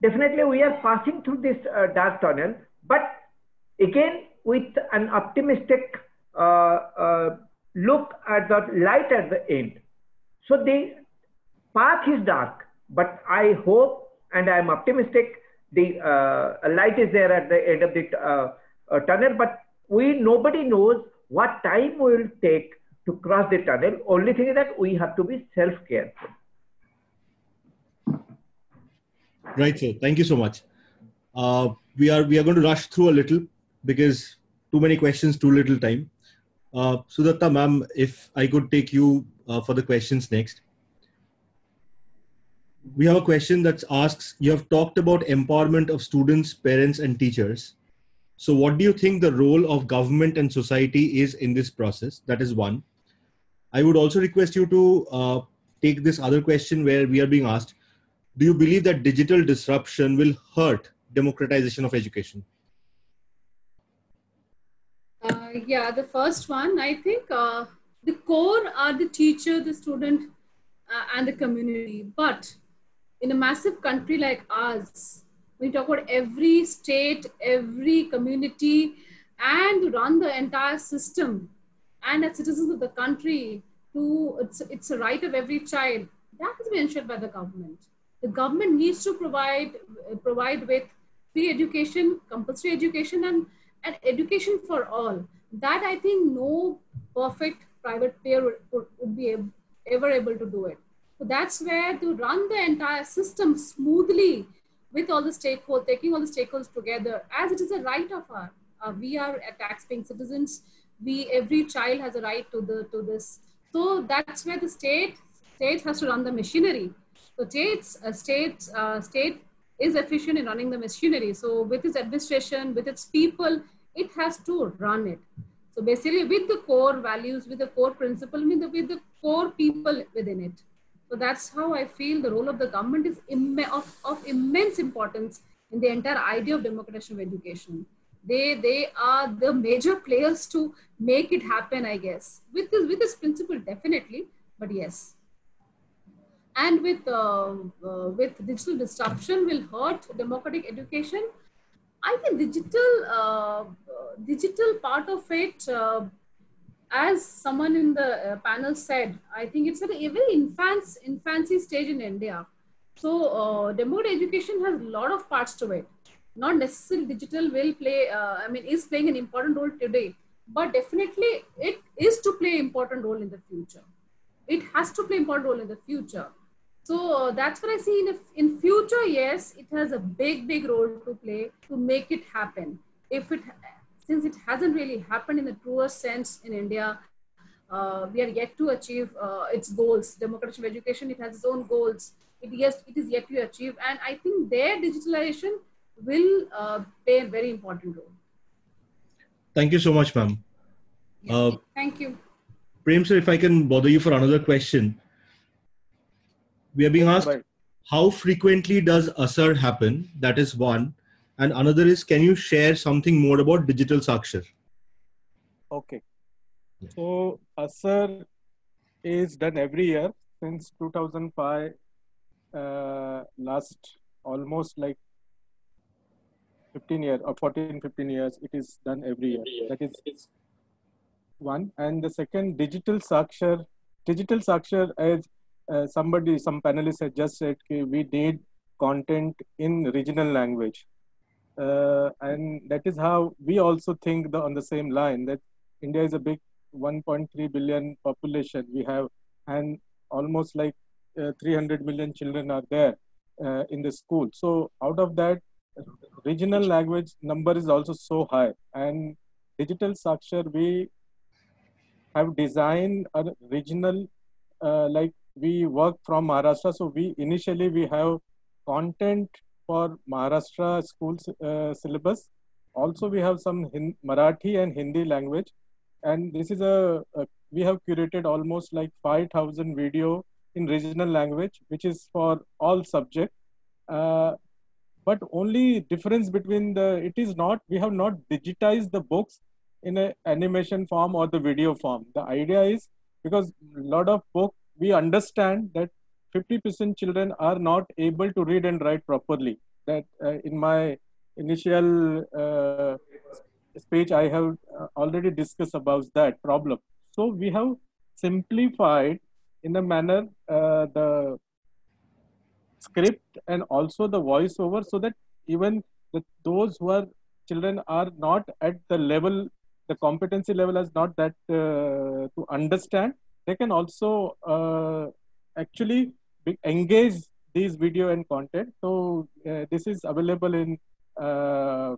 definitely we are passing through this dark tunnel, but again with an optimistic look at the light at the end. So the path is dark, but I hope and I am optimistic the light is there at the end of the tunnel, but nobody knows what time we will take to cross the tunnel. Only thing is that we have to be self-careful. Right, sir. Thank you so much. We are going to rush through a little because too many questions, too little time. Sudatta ma'am, if I could take you for the questions next. We have a question that asks, you have talked about empowerment of students, parents, and teachers. So what do you think the role of government and society is in this process? That is one. I would also request you to take this other question where we are being asked, do you believe that digital disruption will hurt democratization of education? Yeah, the first one, I think the core are the teacher, the student, and the community. But in a massive country like ours, we talk about every state, every community, and run the entire system. And as citizens of the country, it's a right of every child. That has been ensured by the government. The government needs to provide with free education, compulsory education, and education for all. That I think no perfect private payer would be ever able to do it. So that's where to run the entire system smoothly with all the stakeholders, taking all the stakeholders together, as it is a right of our. We are tax-paying citizens. Every child has a right to this. So that's where the state has to run the machinery. So state is efficient in running the machinery. So with its administration, with its people, it has to run it. So basically with the core values, with the core principle, with the core people within it. So that's how I feel the role of the government is of immense importance in the entire idea of democratization of education. They are the major players to make it happen, I guess. With this principle, definitely, but yes. And with digital disruption will hurt democratic education. I think digital part of it, as someone in the panel said, I think it's at a very infancy stage in India. So democratic education has a lot of parts to it. Not necessarily digital will play, is playing an important role today, but definitely it is to play an important role in the future. It has to play an important role in the future. So that's what I see in future. Yes, it has a big role to play to make it happen. Since it hasn't really happened in the truest sense in India, we are yet to achieve its goals. Democratization of education, it has its own goals. It is yet to achieve, and I think their digitalization will play a very important role. Thank you so much, ma'am. Thank you. Prem sir, if I can bother you for another question. We are being asked, how frequently does Asar happen? That is one. And another is, can you share something more about Digital Sakshar? Okay. So Asar is done every year since 2005. Last almost like 15 years or 15 years, it is done every year. That is one. And the second, Digital Sakshar, as some panelists had just said, we need content in regional language. And that is how we also think on the same line, that India is a big 1.3 billion population we have, and almost like 300 million children are there in the school. So out of that, regional language number is also so high. And Digital Sakshar, we have designed a regional, like we work from Maharashtra. So initially we have content for Maharashtra schools syllabus. Also we have some Marathi and Hindi language. And this is we have curated almost like 5,000 video in regional language, which is for all subjects. But only difference between we have not digitized the books in an animation form or the video form. The idea is, because a lot of books, we understand that 50% children are not able to read and write properly. That in my initial speech, I have already discussed about that problem. So we have simplified in a manner the script and also the voiceover, so that even those who are children are not at the level, the competency level is not that to understand, they can also actually engage these video and content. So this is available in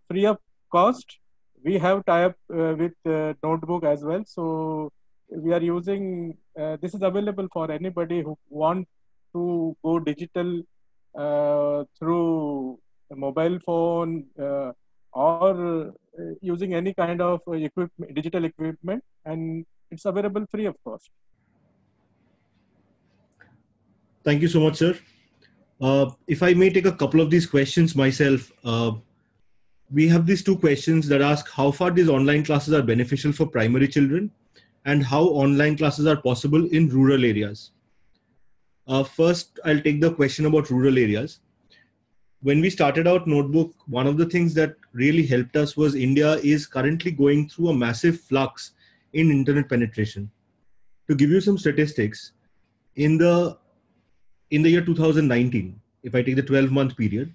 free of cost. We have tie-up with Notebook as well. So we are using, this is available for anybody who want to go digital through a mobile phone or using any kind of digital equipment, and it's available free of cost. Thank you so much, sir. If I may take a couple of these questions myself, we have these two questions that ask how far these online classes are beneficial for primary children and how online classes are possible in rural areas. First, I'll take the question about rural areas. When we started out Notebook, one of the things that really helped us was India is currently going through a massive flux in internet penetration. To give you some statistics, in the year 2019, if I take the 12-month period,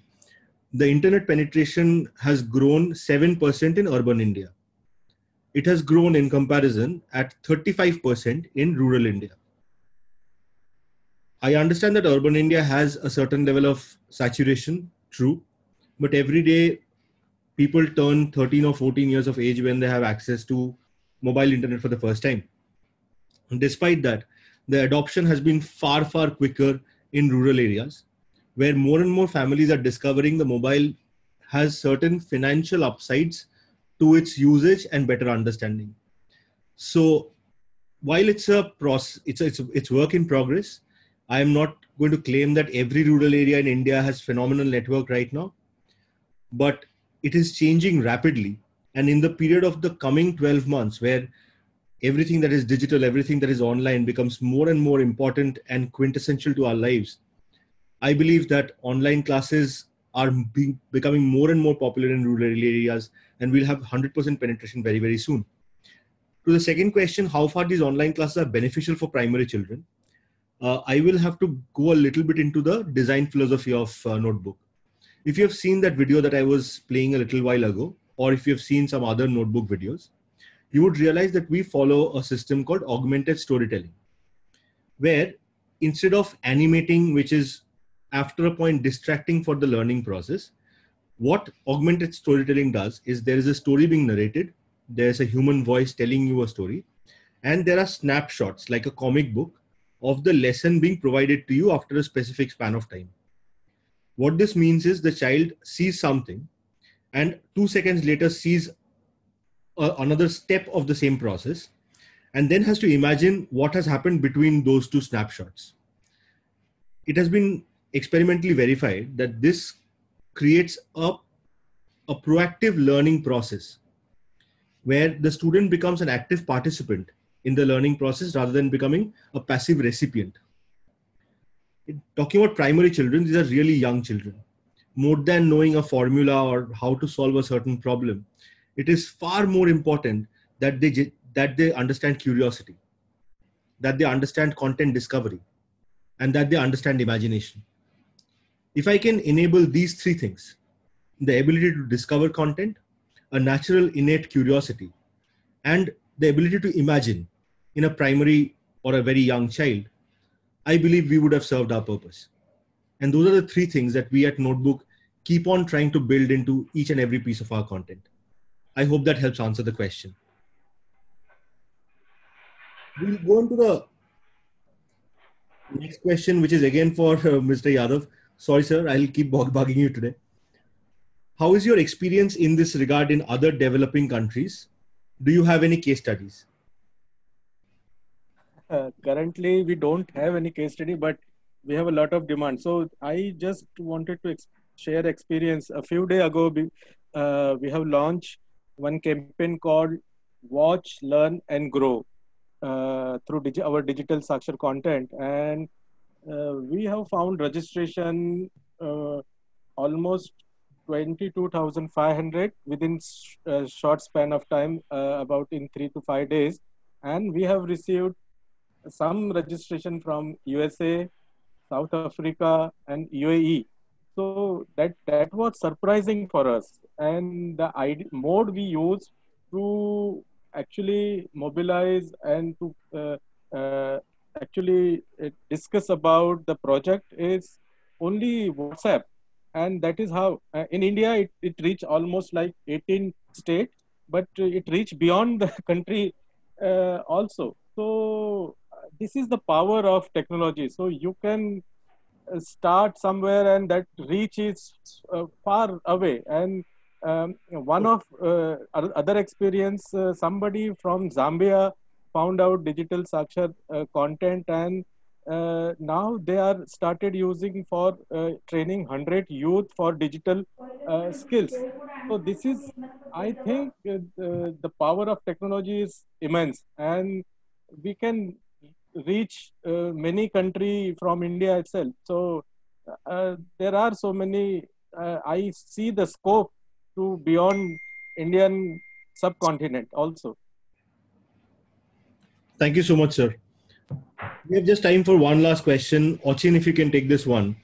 the internet penetration has grown 7% in urban India. It has grown in comparison at 35% in rural India. I understand that urban India has a certain level of saturation, true, but every day people turn 13 or 14 years of age when they have access to mobile internet for the first time. And despite that, the adoption has been far quicker in rural areas, where more and more families are discovering the mobile has certain financial upsides to its usage and better understanding. So while it's a process, it's work in progress. I am not going to claim that every rural area in India has phenomenal network right now, but it is changing rapidly. And in the period of the coming 12 months, where everything that is digital, everything that is online becomes more and more important and quintessential to our lives, I believe that online classes are becoming more and more popular in rural areas, and we'll have 100% penetration very soon. To the second question, how far these online classes are beneficial for primary children? I will have to go a little bit into the design philosophy of Notebook. If you have seen that video that I was playing a little while ago, or if you have seen some other Notebook videos, you would realize that we follow a system called augmented storytelling, where instead of animating, which is after a point distracting for the learning process, what augmented storytelling does is there is a story being narrated, there's a human voice telling you a story, and there are snapshots like a comic book of the lesson being provided to you after a specific span of time. What this means is the child sees something and 2 seconds later sees another step of the same process, and then has to imagine what has happened between those two snapshots. It has been experimentally verified that this creates a proactive learning process where the student becomes an active participant in the learning process rather than becoming a passive recipient. Talking about primary children, these are really young children. More than knowing a formula or how to solve a certain problem, it is far more important that they understand curiosity, that they understand content discovery, and that they understand imagination. If I can enable these three things, the ability to discover content, a natural innate curiosity, and the ability to imagine in a primary or a very young child, I believe we would have served our purpose. And those are the three things that we at Notebook keep on trying to build into each and every piece of our content. I hope that helps answer the question. We'll go on to the next question, which is again for Mr. Yadav. Sorry, sir, I'll keep bugging you today. How is your experience in this regard in other developing countries? Do you have any case studies? Currently, we don't have any case study, but we have a lot of demand. So I just wanted to share experience. A few days ago, we have launched one campaign called Watch, Learn and Grow through our digital Sakshar content. And we have found registration almost 22,500 within a short span of time, about in 3 to 5 days. And we have received some registration from USA, South Africa, and UAE. So that was surprising for us. And the mode we use to actually mobilize and to actually discuss about the project is only WhatsApp. And that is how in India it reached almost like 18 states, but it reached beyond the country also. So this is the power of technology. So you can start somewhere and that reach is far away. And one of other experience, somebody from Zambia found out digital Sakshar content, and now they are started using for training 100 youth for digital skills. So this is, I think, the power of technology is immense, and we can reach many countries from India itself. So there are so many, I see the scope to beyond Indian subcontinent also. Thank you so much, sir. We have just time for one last question. Ochin, if you can take this one.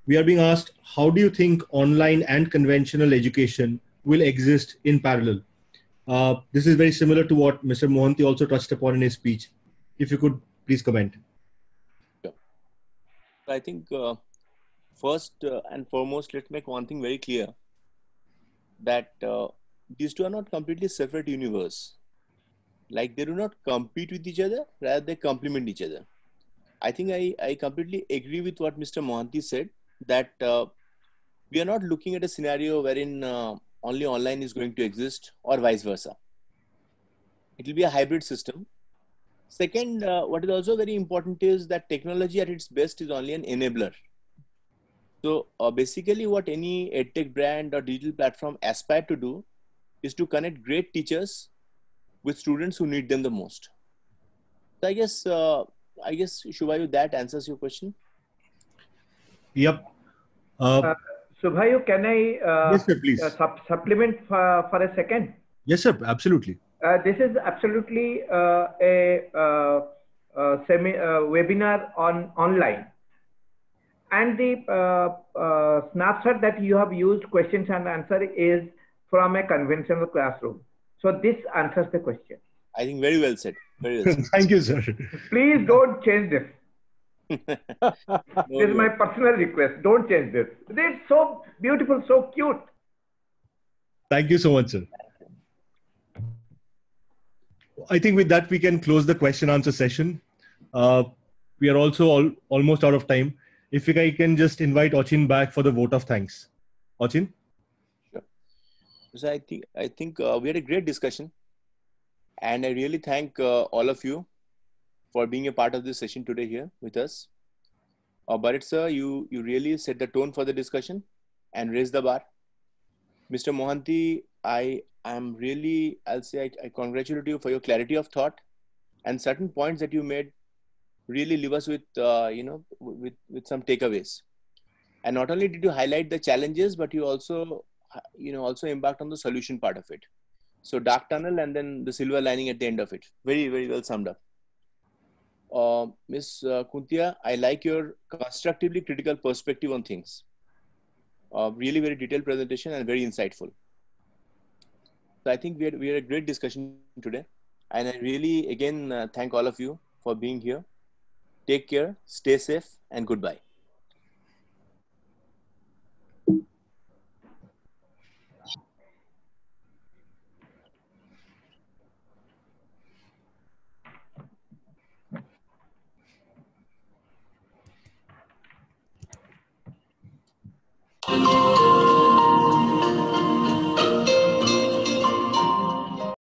We are being asked, how do you think online and conventional education will exist in parallel? This is very similar to what Mr. Mohanty also touched upon in his speech. If you could please comment. Yeah. I think first and foremost, let's make one thing very clear, that these two are not completely separate universe. Like they do not compete with each other, rather they complement each other. I think I completely agree with what Mr. Mohanty said, that we are not looking at a scenario wherein only online is going to exist or vice versa. It will be a hybrid system. Second, what is also very important is that technology at its best is only an enabler. So basically what any edtech brand or digital platform aspire to do is to connect great teachers with students who need them the most. So I guess Shubhayu, that answers your question. Yep. Shubhayu, can I yes, sir, please. Supplement for a second? Yes, sir. Absolutely. This is absolutely webinar on online, and the snapshot that you have used questions and answer is from a conventional classroom. So this answers the question. I think very well said. Very well said. Thank you, sir. Please don't change this. No, This is my personal request. Don't change this. It's so beautiful, so cute. Thank you so much, sir. I think with that, we can close the question answer session. We are also almost out of time. If I can just invite Achin back for the vote of thanks. Achin? Sure. So I think we had a great discussion, and I really thank all of you for being a part of this session today here with us. Bharat sir, you really set the tone for the discussion and raised the bar. Mr. Mohanty, I'm really, I'll say I congratulate you for your clarity of thought, and certain points that you made really leave us with, with some takeaways. And not only did you highlight the challenges, but you also, also embarked on the solution part of it. So dark tunnel and then the silver lining at the end of it. Very, very well summed up. Ms. Kuntia, I like your constructively critical perspective on things. Really very detailed presentation and very insightful. So I think we had a great discussion today. And I really, again, thank all of you for being here. Take care, stay safe, and goodbye.